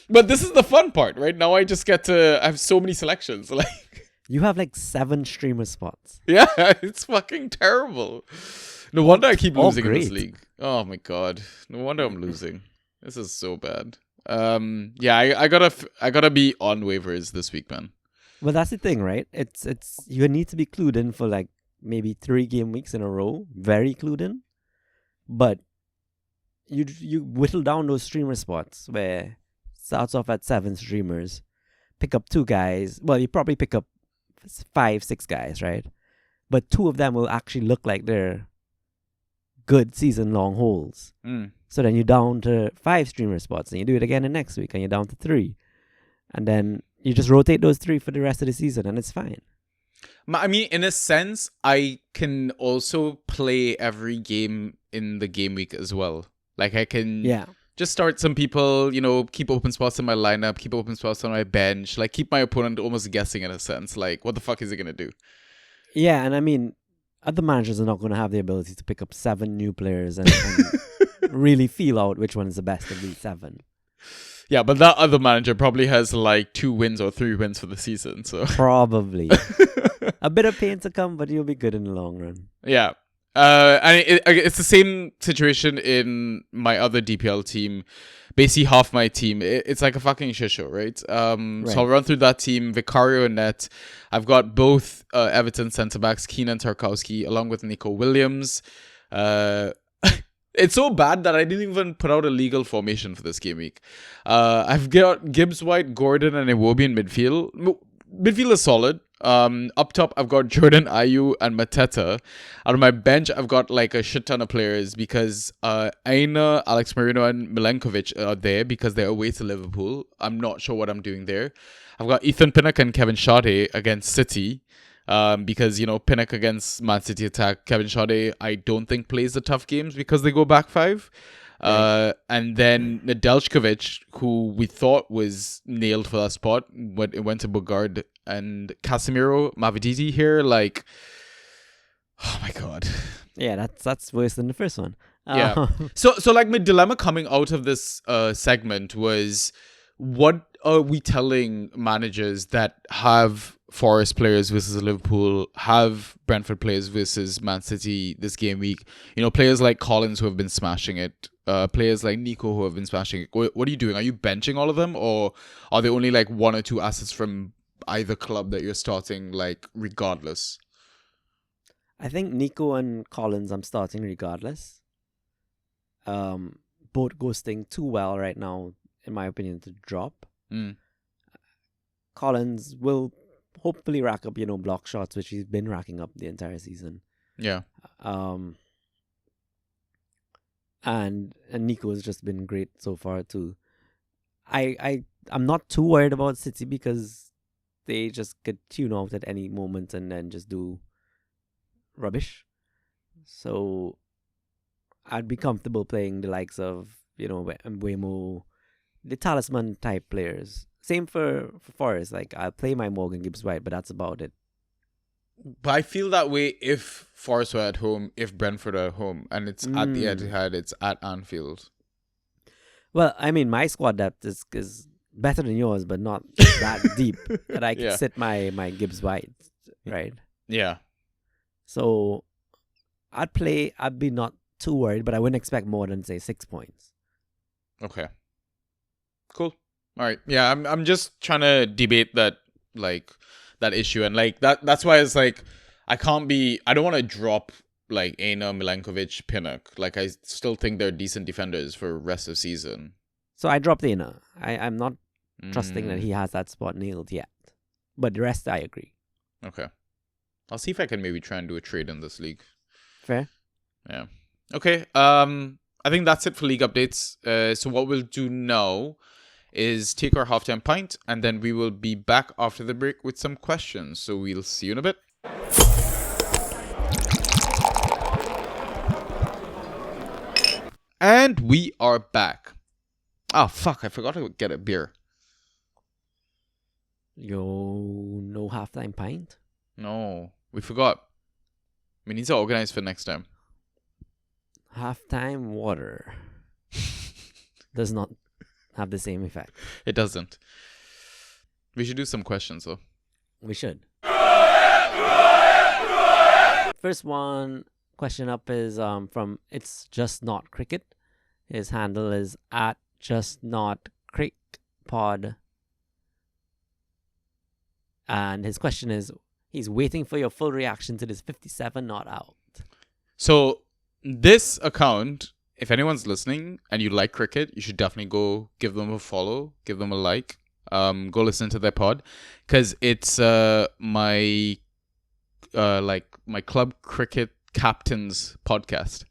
But this is the fun part, right? Now I just get to... I have so many selections. Like, you have like 7 streamer spots. Yeah, it's fucking terrible. No wonder I keep losing in this league. Oh my god. No wonder I'm losing. This is so bad. Yeah, I gotta be on waivers this week, man. Well, that's the thing, right? It's you need to be clued in for like maybe 3 game weeks in a row. Very clued in. But you whittle down those streamer spots where starts off at 7 streamers, pick up 2 guys. Well, you probably pick up 5-6 guys, right? But 2 of them will actually look like they're good season long holds. So then you're down to 5 streamer spots, and you do it again the next week, and you're down to 3, and then you just rotate those 3 for the rest of the season, and it's fine. I mean, in a sense, I can also play every game in the game week as well. Like I can just start some people, keep open spots in my lineup, keep open spots on my bench, like keep my opponent almost guessing in a sense. Like, what the fuck is he gonna do? Yeah, and I mean, other managers are not going to have the ability to pick up 7 new players and really feel out which one is the best of these 7. Yeah, but that other manager probably has like 2 wins or 3 wins for the season. So probably a bit of pain to come, but you'll be good in the long run. Yeah. And it's the same situation in my other DPL team. Basically, half my team, it's like a fucking shit show, right? So I'll run through that team. Vicario and net. I've got both Everton centre-backs, Keane and Tarkowski, along with Nico Williams. It's so bad that I didn't even put out a legal formation for this game week. I've got Gibbs White, Gordon, and Iwobi in midfield. Midfield is solid. Up top, I've got Jordan Ayew and Mateta. Out of my bench, I've got like a shit ton of players because Aina, Alex Marino, and Milenkovic are there because they're away to Liverpool. I'm not sure what I'm doing there. I've got Ethan Pinnock and Kevin Sade against City. Because, Pinnock against Man City attack, Kevin Sade, I don't think plays the tough games because they go back 5. And then Nedeljkovic, who we thought was nailed for that spot, but it went to Bogard and Casemiro Mavididi here. Like, oh my god. Yeah, that's worse than the first one. Yeah. So like my dilemma coming out of this segment was, what are we telling managers that have Forest players versus Liverpool, have Brentford players versus Man City this game week? You know, players like Collins who have been smashing it, players like Nico who have been smashing it. What are you doing? Are you benching all of them, or are there only like one or two assets from either club that you're starting, like, regardless? I think Nico and Collins I'm starting regardless. Both ghosting too well right now, in my opinion, to drop. Collins will hopefully rack up, block shots, which he's been racking up the entire season. Yeah. And Nico has just been great so far too. I'm not too worried about City because they just could tune out at any moment and then just do rubbish. So I'd be comfortable playing the likes of, Mbeumo, the talisman type players. Same for Forest. Like, I'll play my Morgan Gibbs-White, but that's about it. But I feel that way if Forest were at home, if Brentford are at home, and it's at the Etihad, it's at Anfield. Well, I mean, my squad depth is better than yours, but not that deep that I can sit my Gibbs-White, right? Yeah. So I'd be not too worried, but I wouldn't expect more than, say, 6 points. Okay. Cool. All right. Yeah, I'm just trying to debate that, like, that issue, and like that's why it's like I don't want to drop like Aina, Milankovic, Pinnock. Like, I still think they're decent defenders for rest of season. So I dropped Aina. I'm not trusting that he has that spot nailed yet. But the rest I agree. Okay. I'll see if I can maybe try and do a trade in this league. Fair. Yeah. Okay. I think that's it for league updates. So what we'll do now is take our halftime pint, and then we will be back after the break with some questions. So we'll see you in a bit. And we are back. Oh, fuck. I forgot to get a beer. No halftime pint? No, we forgot. We need to organize for next time. Halftime water does not have the same effect. It doesn't. We should do some questions, though. We should. First question up is from It's Just Not Cricket. His handle is at Just Not Crick Pod. And his question is, he's waiting for your full reaction to this 57 not out. So this account, if anyone's listening and you like cricket, you should definitely go give them a follow, give them a like, go listen to their pod, because it's my club cricket captain's podcast.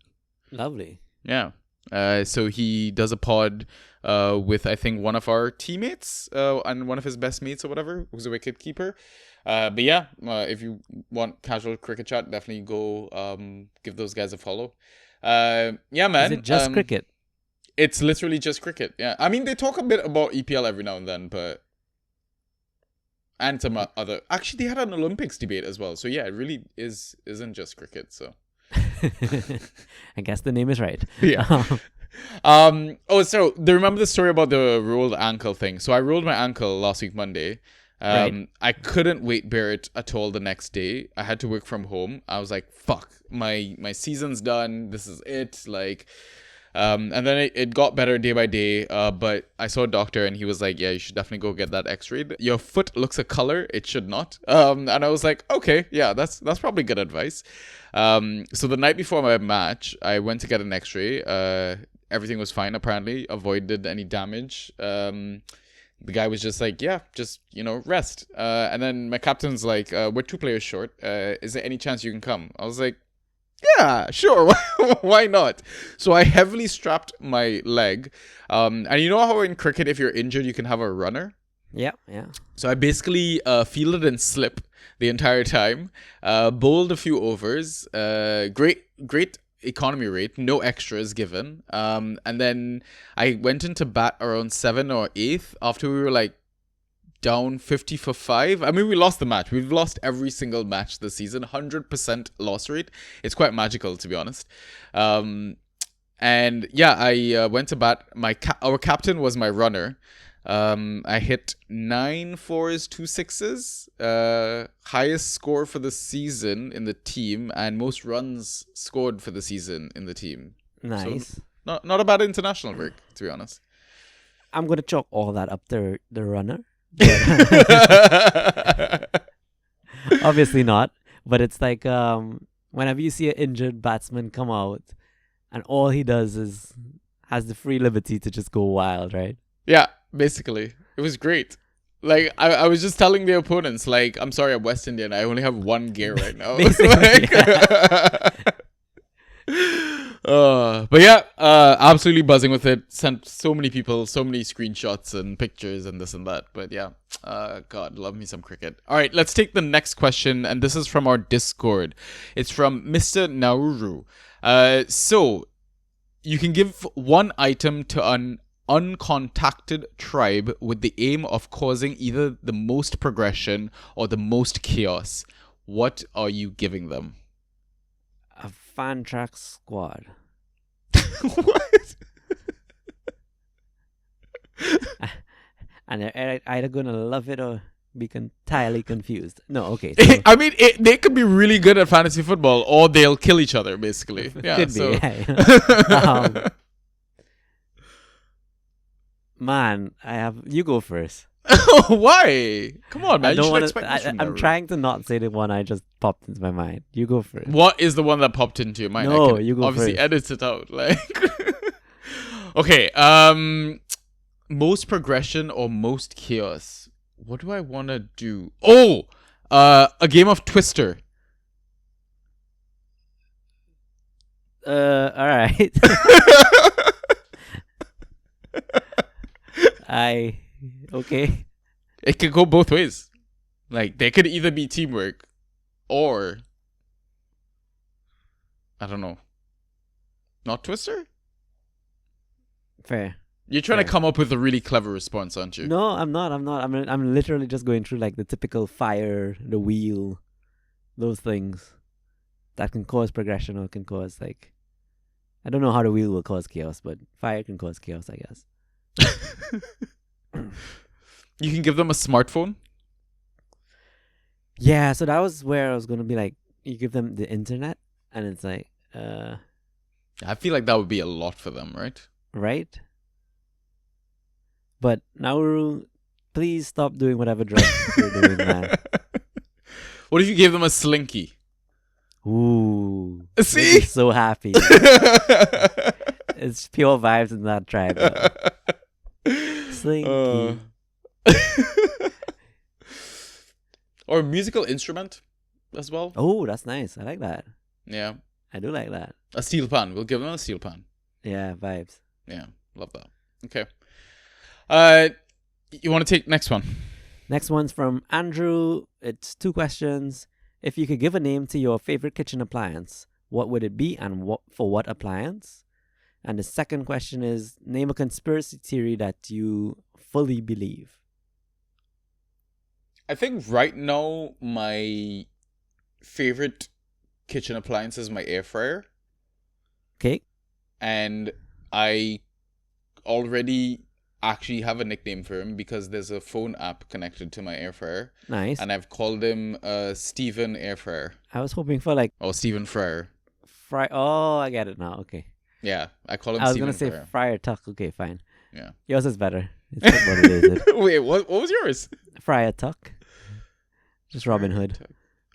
Lovely. Yeah. So he does a pod with, I think, one of our teammates and one of his best mates or whatever, who's a wicket keeper. But yeah, if you want casual cricket chat, definitely go give those guys a follow. Yeah, man. Is it just cricket? It's literally just cricket. Yeah, I mean, they talk a bit about EPL every now and then, but and some other. Actually, they had an Olympics debate as well. So yeah, it really isn't just cricket. So I guess the name is right. Yeah. So do you remember the story about the rolled ankle thing? So I rolled my ankle last week Monday. Right. I couldn't wait bear it at all the next day. I had to work from home. I was like, fuck, my season's done. This is it. Like, and then it got better day by day. But I saw a doctor and he was like, yeah, you should definitely go get that x-rayed. Your foot looks a color. It should not. And I was like, okay, yeah, that's probably good advice. So the night before my match, I went to get an x-ray. Everything was fine, apparently. Avoided any damage. The guy was just like, yeah, just, rest. And then my captain's like, we're 2 players short. Is there any chance you can come? I was like, yeah, sure. Why not? So I heavily strapped my leg. And you know how in cricket, if you're injured, you can have a runner? Yeah. So I basically fielded and slip the entire time. Bowled a few overs. Great economy rate, no extras given. And then I went into bat around 7th or 8th after we were like down 50 for 5. I mean, we lost the match. We've lost every single match this season. 100% loss rate. It's quite magical, to be honest. And yeah, I went to bat. Our captain was my runner. I hit 9 4s, 2 6s. Highest score for the season in the team, and most runs scored for the season in the team. Nice. So not a bad international break, to be honest. I'm gonna chalk all that up to the runner. Obviously not. But it's like whenever you see an injured batsman come out, and all he does is has the free liberty to just go wild, right? Yeah, basically. It was great. Like, I was just telling the opponents, like, I'm sorry, I'm West Indian. I only have one gear right now. But yeah, absolutely buzzing with it. Sent so many people, so many screenshots and pictures and this and that. But yeah, God, love me some cricket. All right, let's take the next question. And this is from our Discord. It's from Mr. Nauru. So, you can give one item to an uncontacted tribe with the aim of causing either the most progression or the most chaos. What are you giving them? A fan track squad. What? And they're either gonna love it or be entirely confused. No, okay. So I mean, they could be really good at fantasy football, or they'll kill each other, basically. Yeah, could so. be. Yeah. Man, you go first. Why? Come on, man. I don't You want should expect this from I'm Nauru. trying to not say the one I just popped into my mind. You go first. What is the one that popped into your mind? No, I can you go obviously first. edit it out. Like, okay. Most progression or most chaos? What do I want to do? Oh, a game of Twister. All right. Okay. It could go both ways. Like, they could either be teamwork or, I don't know, not Twister? Fair. You're trying to Fair. come up with a really clever response, aren't you? No, I'm not. I'm literally just going through like the typical fire, the wheel, those things that can cause progression or can cause like, I don't know how the wheel will cause chaos, but fire can cause chaos, I guess. You can give them a smartphone. Yeah, so that was where I was gonna be like, you give them the internet, and it's like, I feel like that would be a lot for them, right? right? But Nauru, please stop doing whatever drugs you're doing, man. What if you gave them a slinky? Ooh, See? make me so happy. It's pure vibes in that tribe. Slinky. Or a musical instrument as well. Oh, that's nice. I like that. Yeah. I do like that. A steel pan. We'll give them a steel pan. Yeah, vibes. Yeah. Love that. Okay. You want to take next one? Next one's from Andrew. It's 2 questions. If you could give a name to your favorite kitchen appliance, what would it be and for what appliance? And the second question is, name a conspiracy theory that you fully believe. I think right now my favorite kitchen appliance is my air fryer. Okay. And I already actually have a nickname for him because there's a phone app connected to my air fryer. Nice. And I've called him Steven Air Fryer. I was hoping for like Or Steven Fryer. Oh, I get it now. Okay. Yeah, I call him I was Steven gonna say Fryer. Friar Tuck. Okay, fine. Yeah. Yours is better. It's what it is. Wait, what was yours? Friar Tuck. Just Robin Hood.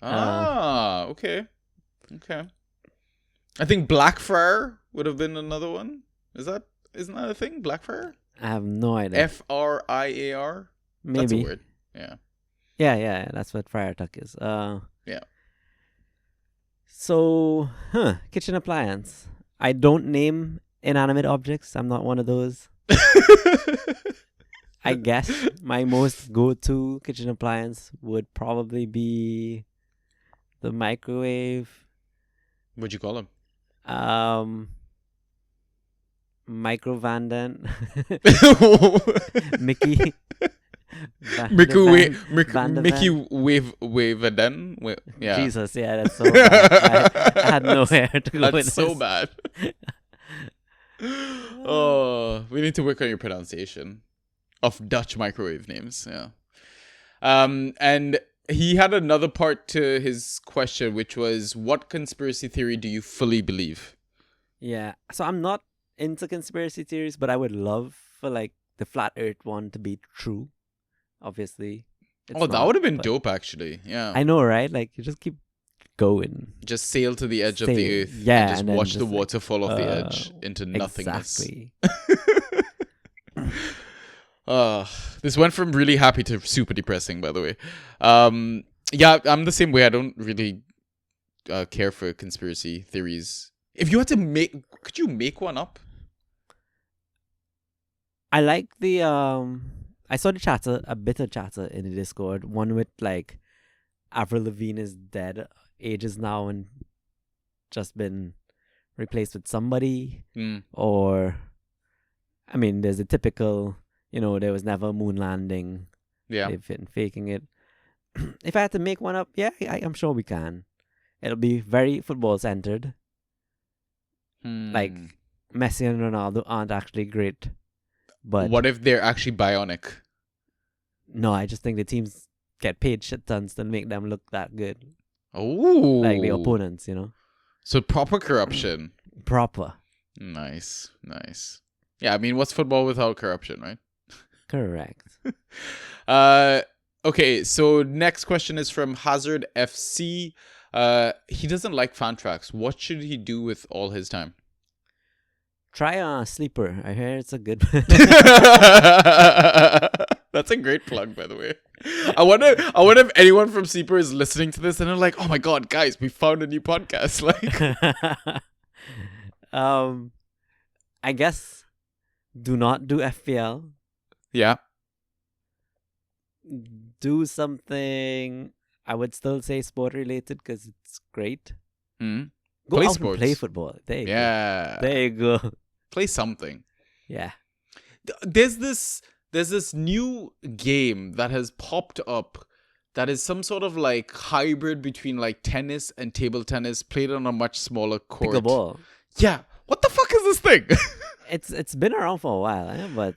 Okay. I think Blackfriar would have been another one. Isn't that a thing? Blackfriar? I have no idea. Friar? Maybe. That's a word. Yeah. Yeah. That's what Friar Tuck is. Yeah. So, kitchen appliance. I don't name inanimate objects. I'm not one of those. I guess my most go-to kitchen appliance would probably be the microwave. What'd you call him? Micro Vanden. Mickey. Mickey wave and then yeah. Jesus, yeah, that's so bad. I had nowhere to go with That's this. so bad. Oh, we need to work on your pronunciation of Dutch microwave names. Yeah. And he had another part to his question, which was, what conspiracy theory do you fully believe? Yeah, so I'm not into conspiracy theories, but I would love for like the flat Earth one to be true. Obviously, it's That not, would have been but dope, actually. Yeah. I know, right? Like you just keep going. Just sail to the edge of the Sail, earth yeah, and just and then watch the just, like, water fall off the edge into nothingness. Exactly. This went from really happy to super depressing, by the way. Yeah, I'm the same way. I don't really care for conspiracy theories. If you had to could you make one up? I like the I saw the chatter, a bit of chatter in the Discord. One with like Avril Lavigne is dead, ages now, and just been replaced with somebody. Or, I mean, there's a typical, there was never a moon landing. Yeah. They've been faking it. If I had to make one up, yeah, I'm sure we can. It'll be very football centered. Like Messi and Ronaldo aren't actually great. But what if they're actually bionic? No, I just think the teams get paid shit tons to make them look that good. Oh. Like the opponents, So proper corruption. Proper. Nice. Yeah, I mean, what's football without corruption, right? Correct. Okay, so next question is from Hazard FC. He doesn't like fan tracks. What should he do with all his time? Try a sleeper. I hear it's a good. That's a great plug, by the way. I wonder if anyone from Sleeper is listening to this and they're like, "Oh my god, guys, we found a new podcast!" Like, I guess do not do FPL. Yeah. Do something. I would still say sport related because it's great. Mm. Go Play out sports. and play football. There you go. Yeah. There you go. Play something. Yeah. There's this new game that has popped up that is some sort of like hybrid between like tennis and table tennis played on a much smaller court. Pickleball. Yeah. What the fuck is this thing? It's been around for a while, but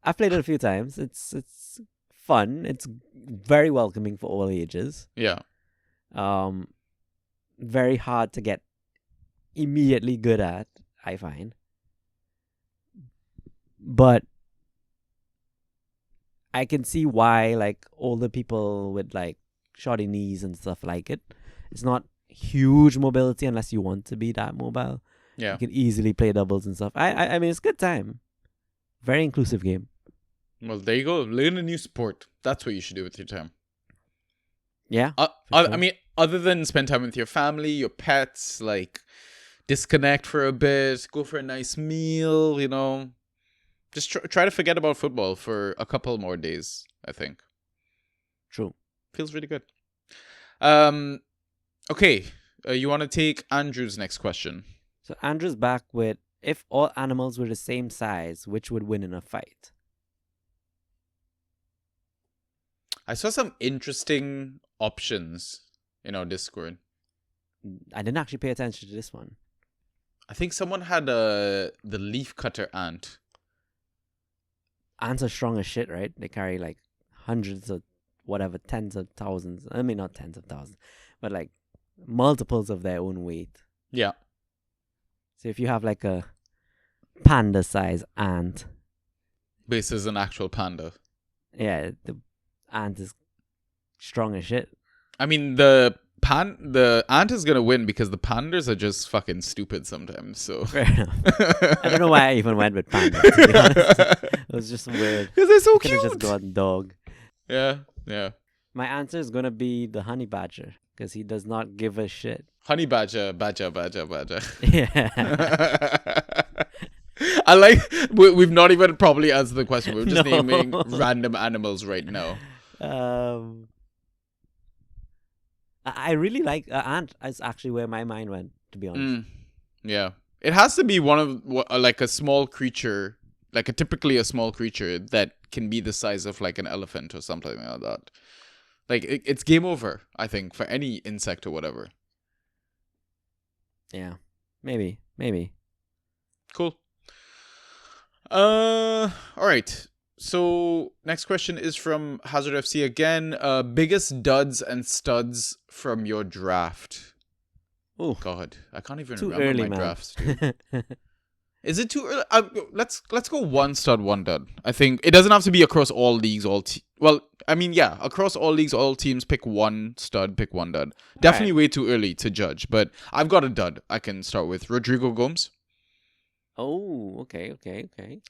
I've played it a few times. It's fun. It's very welcoming for all ages. Yeah. Very hard to get immediately good at, I find. But I can see why like older people with like shoddy knees and stuff like it. It's not huge mobility unless you want to be that mobile. Yeah. You can easily play doubles and stuff. I mean, it's a good time. Very inclusive game. Well, there you go. Learn a new sport. That's what you should do with your time. Yeah. Sure. Sure. I mean, other than spend time with your family, your pets, like disconnect for a bit, go for a nice meal, Just try to forget about football for a couple more days, I think. True. Feels really good. Okay. You want to take Andrew's next question? So Andrew's back with, if all animals were the same size, which would win in a fight? I saw some interesting options in our Discord. I didn't actually pay attention to this one. I think someone had the leaf cutter ant. Ants are strong as shit, right? They carry like hundreds of whatever, tens of thousands. I mean, not tens of thousands, but like multiples of their own weight. Yeah. So if you have like a panda-sized ant, This is an actual panda. yeah, the ant is strong as shit. I mean, the ant is gonna win because the pandas are just fucking stupid sometimes. So Fair enough. I don't know why I even went with panda, to be honest. It was just weird. because they're so Could have cute. just gone dog. Yeah. My answer is gonna be the honey badger because he does not give a shit. Honey badger. Yeah. I like. We've not even probably answered the question. We're just No. naming random animals right now. I really like ant. Is actually where my mind went, to be honest. Yeah. It has to be one of like a small creature, like typically a small creature that can be the size of like an elephant or something like that. Like it's game over, I think, for any insect or whatever. Yeah. Maybe. Cool. All right. So next question is from Hazard FC again. Biggest duds and studs from your draft. Oh, God, I can't even too remember early, my man. drafts. Dude. Is it too early? Let's go one stud, one dud. I think it doesn't have to be across all leagues, well, I mean, yeah, across all leagues, all teams, pick one stud, pick one dud. Definitely way too early to judge, but I've got a dud. I can start with Rodrigo Gomes. Oh, okay.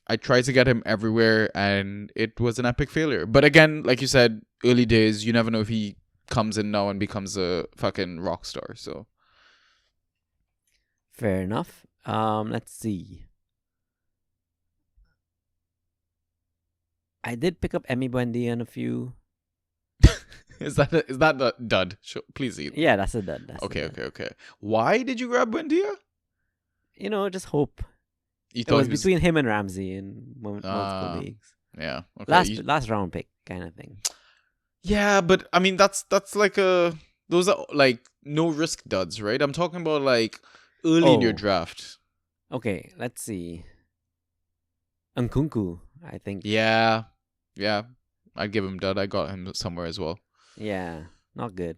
I tried to get him everywhere, and it was an epic failure. But again, like you said, early days, you never know if he comes in now and becomes a fucking rock star. So Fair enough. Let's see. I did pick up Emmy Buendia in a few. is that the dud? Sure, please eat. Yeah, that's a dud. Okay. Why did you grab Buendia? Just hope. You It thought was he was between him and Ramsey in multiple leagues. Yeah. Okay. Last round pick kind of thing. Yeah, but I mean that's like those are like no risk duds, right? I'm talking about like early in your Oh. draft. Okay, let's see. Nkunku, I think. Yeah. I'd give him dud. I got him somewhere as well. Yeah, not good.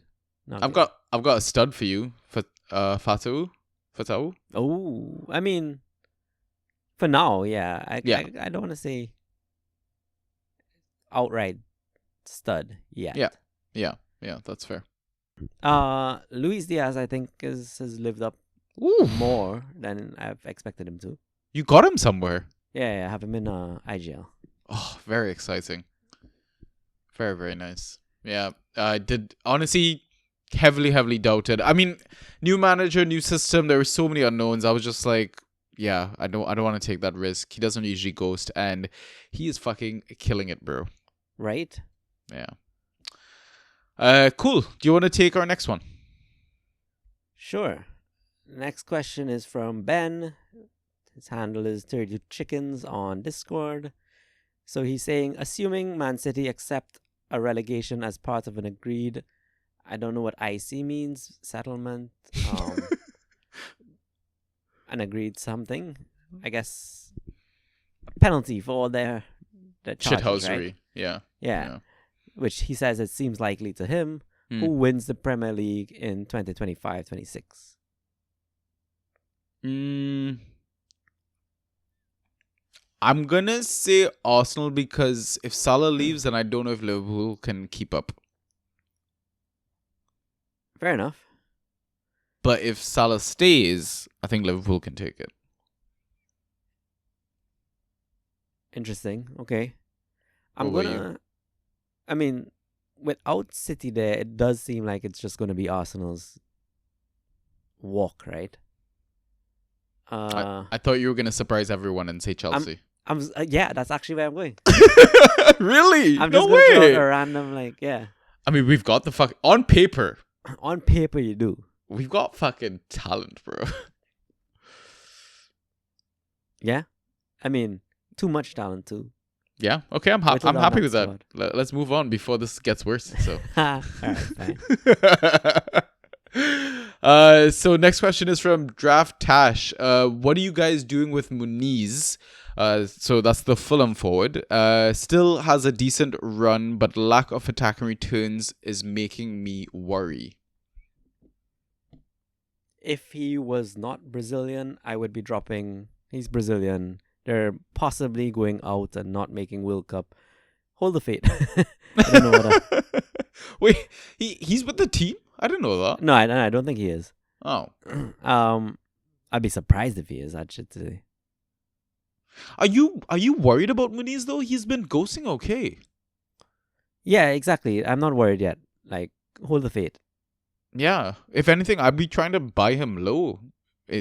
I've got a stud for you for Fatau. Oh, I mean, for now, yeah. I don't want to say outright stud yet. Yeah, that's fair. Luis Diaz, I think, has lived up more than I've expected him to. You got him somewhere. Yeah, I have him in IGL. Oh, very exciting. Very, very nice. Yeah, I did honestly heavily doubted. I mean, new manager, new system. There were so many unknowns. I was just like, yeah, I don't want to take that risk. He doesn't usually ghost, and he is fucking killing it, bro. Right? Yeah. Cool. Do you want to take our next one? Sure. Next question is from Ben. His handle is 32 Chickens on Discord. So he's saying, assuming Man City accept a relegation as part of an agreed, I don't know what IC means, settlement, an agreed something, I guess, a penalty for all their charges, Shithousery. right? Yeah. Which he says it seems likely to him. Who wins the Premier League in 2025-26? I'm gonna say Arsenal because if Salah leaves, then I don't know if Liverpool can keep up. Fair enough. But if Salah stays, I think Liverpool can take it. Interesting. Okay. You? I mean, without City there, it does seem like it's just gonna be Arsenal's walk, right? I thought you were gonna surprise everyone and say Chelsea. Yeah, that's actually where I'm going. Really? I'm just no gonna way. draw a random yeah. I mean, we've got the on paper. On paper, you do. We've got fucking talent, bro. Yeah, I mean, too much talent too. Yeah. Okay. I'm Whittled down happy that with that. squad. Let's move on before this gets worse. So. All right, fine. So next question is from Draft Tash. What are you guys doing with Muniz? So that's the Fulham forward. Still has a decent run, but lack of attacking returns is making me worry. If he was not Brazilian, I would be dropping. He's Brazilian. They're possibly going out and not making World Cup. Hold the fate. I don't know what. Wait, he's with the team? I didn't know that. No, I don't think he is. Oh. I'd be surprised if he is, I should say. Are you worried about Muniz though? He's been ghosting okay. Yeah, exactly. I'm not worried yet. Like, hold the fate. Yeah. If anything, I'd be trying to buy him low.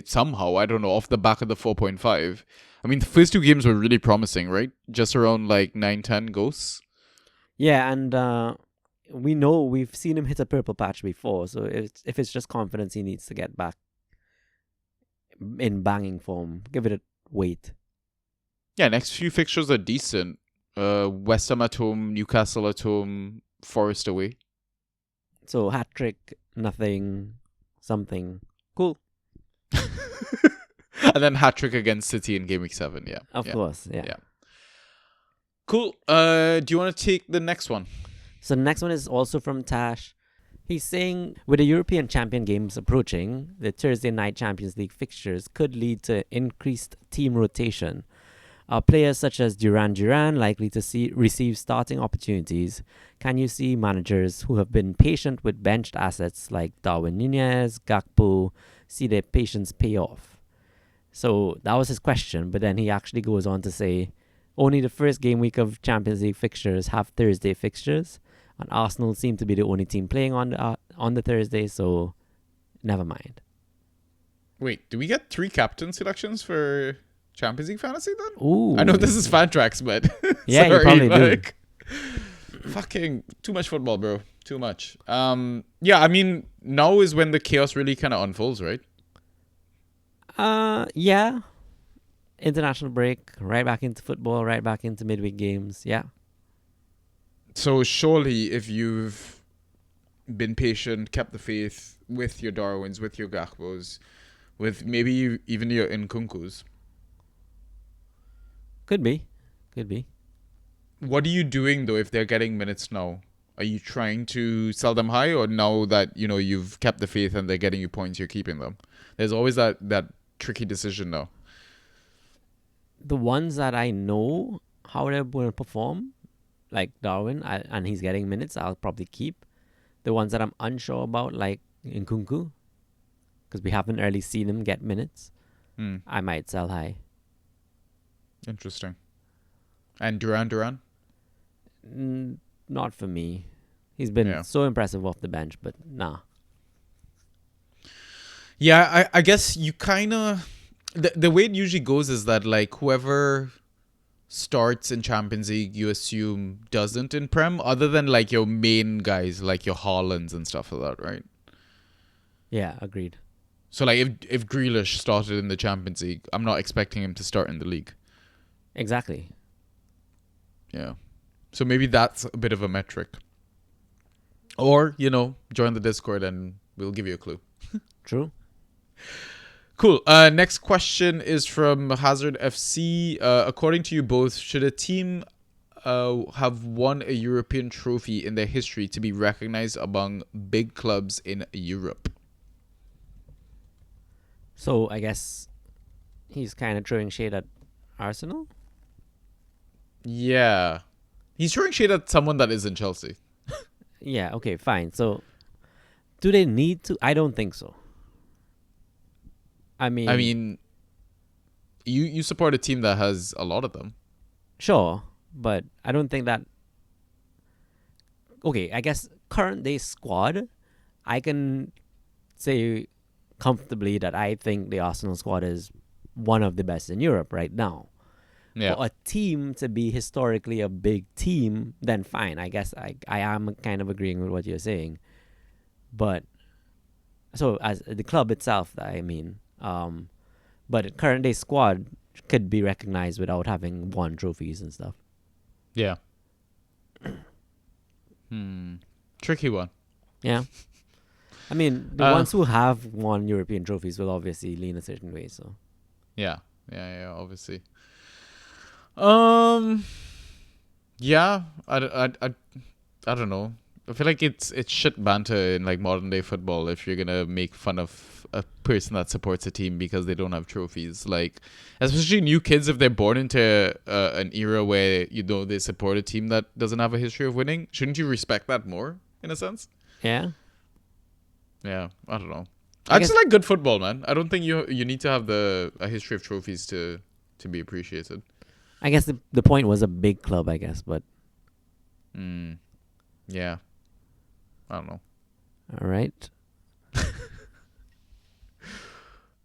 Somehow, I don't know, off the back of the 4.5. I mean, the first two games were really promising, right? Just around like 9-10 ghosts. Yeah, and we know we've seen him hit a purple patch before. So if it's just confidence he needs to get back, in banging form. Give it a wait. Yeah, next few fixtures are decent. West Ham at home, Newcastle at home, Forest away. So hat trick, nothing, something. Cool. And then hat trick against City in game week 7. Yeah. Of course, yeah. Yeah. Cool. Do you want to take the next one? So the next one is also from Tash. He's saying, with the European Champion Games approaching, the Thursday night Champions League fixtures could lead to increased team rotation. Are players such as Duran likely to receive starting opportunities? Can you see managers who have been patient with benched assets like Darwin Nunez, Gakpo, see their patience pay off? So that was his question, but then he actually goes on to say, only the first game week of Champions League fixtures have Thursday fixtures, and Arsenal seem to be the only team playing on the Thursday, so never mind. Wait, do we get 3 captain selections for Champions League fantasy then? Ooh. I know this is fan tracks, but Yeah, you probably do. Fucking too much football, bro. Too much. Yeah, I mean, now is when the chaos really kind of unfolds, right? Yeah. International break, right back into football, right back into midweek games. Yeah. So surely if you've been patient, kept the faith with your Darwins, with your Gakpos, with maybe even your Nkunkus, Could be. what are you doing though if they're getting minutes now? Are you trying to sell them high, or now that you've kept the faith and they're getting you points, you're keeping them? There's always that tricky decision now. The ones that I know how they're going to perform, like Darwin, and he's getting minutes, I'll probably keep. The ones that I'm unsure about, like Nkunku, because we haven't really seen him get minutes, I might sell high. Interesting. And Duran? Not for me. He's been so impressive off the bench, but nah. Yeah, I guess you kind of... The way it usually goes is that, like, whoever starts in Champions League, you assume doesn't in Prem, other than, like, your main guys, like your Haalands and stuff like that, right? Yeah, agreed. So, like, if Grealish started in the Champions League, I'm not expecting him to start in the league. Exactly. Yeah. So maybe that's a bit of a metric. Or, join the Discord and we'll give you a clue. True. Cool. Next question is from Hazard FC. According to you both, should a team have won a European trophy in their history to be recognized among big clubs in Europe? So I guess he's kind of throwing shade at Arsenal? Yeah. He's throwing shade at someone that is in Chelsea. Yeah, okay, fine. So do they need to? I don't think so. I mean, you support a team that has a lot of them. Sure, but I don't think that... Okay, I guess current day squad, I can say comfortably that I think the Arsenal squad is one of the best in Europe right now. Yeah. For a team to be historically a big team, then fine. I guess I am kind of agreeing with what you're saying. But, so as the club itself, I mean... but current day squad could be recognized without having won trophies and stuff. Yeah. Tricky one. Yeah. I mean, the ones who have won European trophies will obviously lean a certain way, so. Yeah, obviously. Yeah, I don't know. I feel like it's shit banter in like modern day football if you're gonna make fun of a person that supports a team because they don't have trophies. Like, especially new kids, if they're born into an era where they support a team that doesn't have a history of winning, shouldn't you respect that more in a sense? Yeah. Yeah, I don't know. I just like good football, man. I don't think you need to have a history of trophies to be appreciated. I guess the point was a big club, I guess, but. Yeah. I don't know. All right.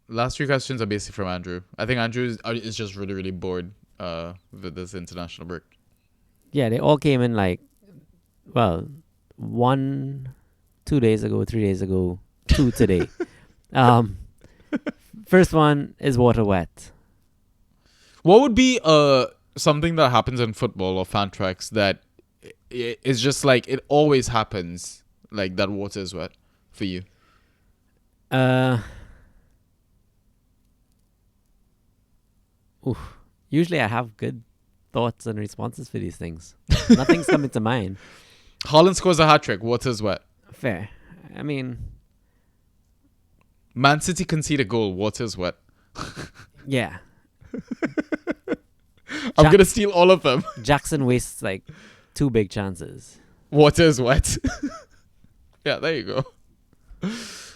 Last 3 questions are basically from Andrew. I think Andrew is just really, really bored with this international break. Yeah, they all came in like, 1, 2 days ago, 3 days ago, 2 today. First one is water wet. What would be something that happens in football or fan tracks that is just like it always happens, like that water is wet for you? Usually I have good thoughts and responses for these things. Nothing's coming to mind. Haaland scores a hat-trick, water is wet. Fair. I mean, Man City concede a goal, water is wet. yeah. I'm going to steal all of them. Jackson wastes like 2 big chances. Water is wet. Yeah, there you go.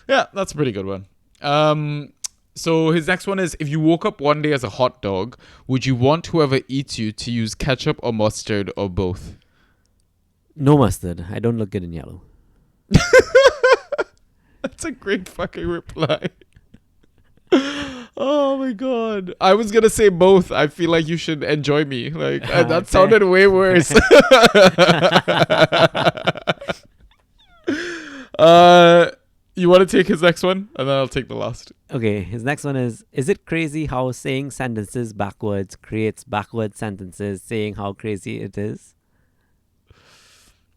Yeah, that's a pretty good one. So his next one is, if you woke up one day as a hot dog, would you want whoever eats you to use ketchup or mustard or both? No mustard. I don't look good in yellow. That's a great fucking reply. Oh my god. I was gonna say both. I feel like you should enjoy me. Like that sounded way worse. You want to take his next one, and then I'll take the last. Okay, his next one is it crazy how saying sentences backwards creates backward sentences saying how crazy it is?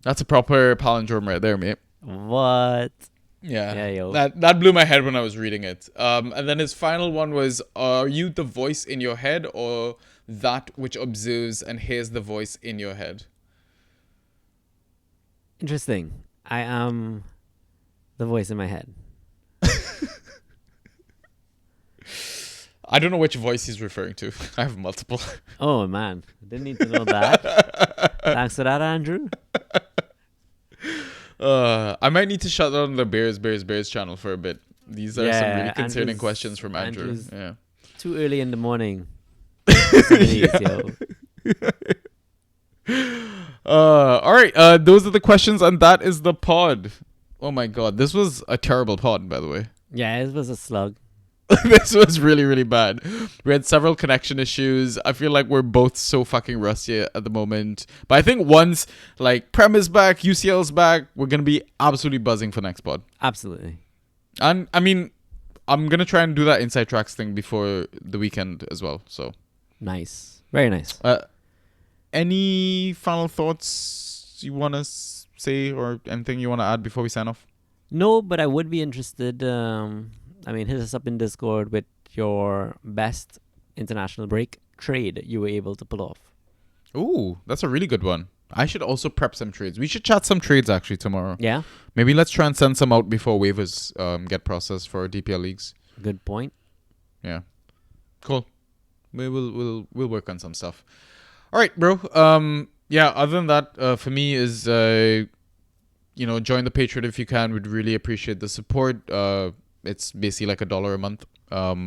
That's a proper palindrome right there, mate. What? Yeah, yo. That blew my head when I was reading it. And then his final one was, are you the voice in your head or that which observes and hears the voice in your head? Interesting. I am the voice in my head. I don't know which voice he's referring to. I have multiple. Oh, man. Didn't need to know that. Thanks for that, Andrew. I might need to shut down the Bears channel for a bit. These are some really concerning questions from Andrew. Yeah. Too early in the morning. Yo. All right. Those are the questions, and that is the pod. Oh my god, this was a terrible pod, by the way. Yeah, it was a slug. This was really, really bad. We had several connection issues. I feel like we're both so fucking rusty at the moment. But I think once, like, Prem is back, UCL's back, we're going to be absolutely buzzing for next pod. Absolutely. And, I mean, I'm going to try and do that Inside Tracks thing before the weekend as well. So nice. Very nice. Any final thoughts you want to say or anything you want to add before we sign off? No, but I would be interested. Hit us up in Discord with your best international break trade you were able to pull off. Ooh, that's a really good one. I should also prep some trades. We should chat some trades actually tomorrow. Yeah. Maybe let's try and send some out before waivers get processed for DPL leagues. Good point. Yeah. Cool. We'll work on some stuff. All right, bro. Yeah, other than that, for me is join the Patreon if you can. We'd really appreciate the support. It's basically like $1 a month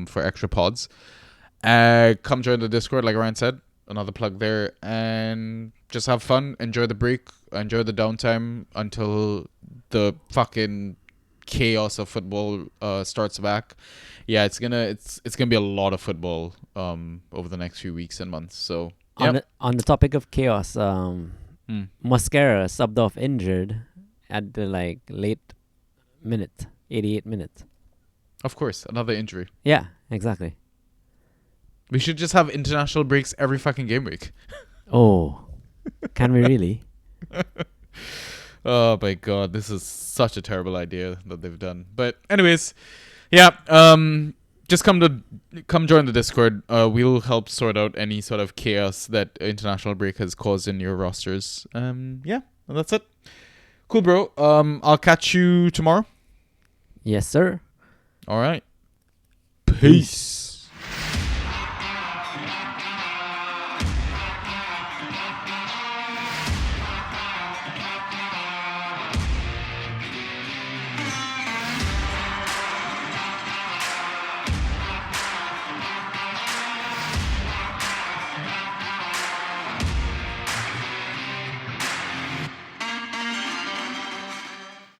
for extra pods. Come join the Discord, like Ryan said. Another plug there. And just have fun. Enjoy the break. Enjoy the downtime until the fucking chaos of football starts back. Yeah, it's gonna be a lot of football over the next few weeks and months. So on the topic of chaos, Mosquera subbed off injured at the late minute, 88 minutes. Of course, another injury. Yeah, exactly. We should just have international breaks every fucking game week. Oh, can we really? Oh my god, this is such a terrible idea that they've done. But anyways, yeah, just come join the Discord. We'll help sort out any sort of chaos that international break has caused in your rosters. Yeah, and that's it. Cool, bro. I'll catch you tomorrow. Yes, sir. All right. Peace.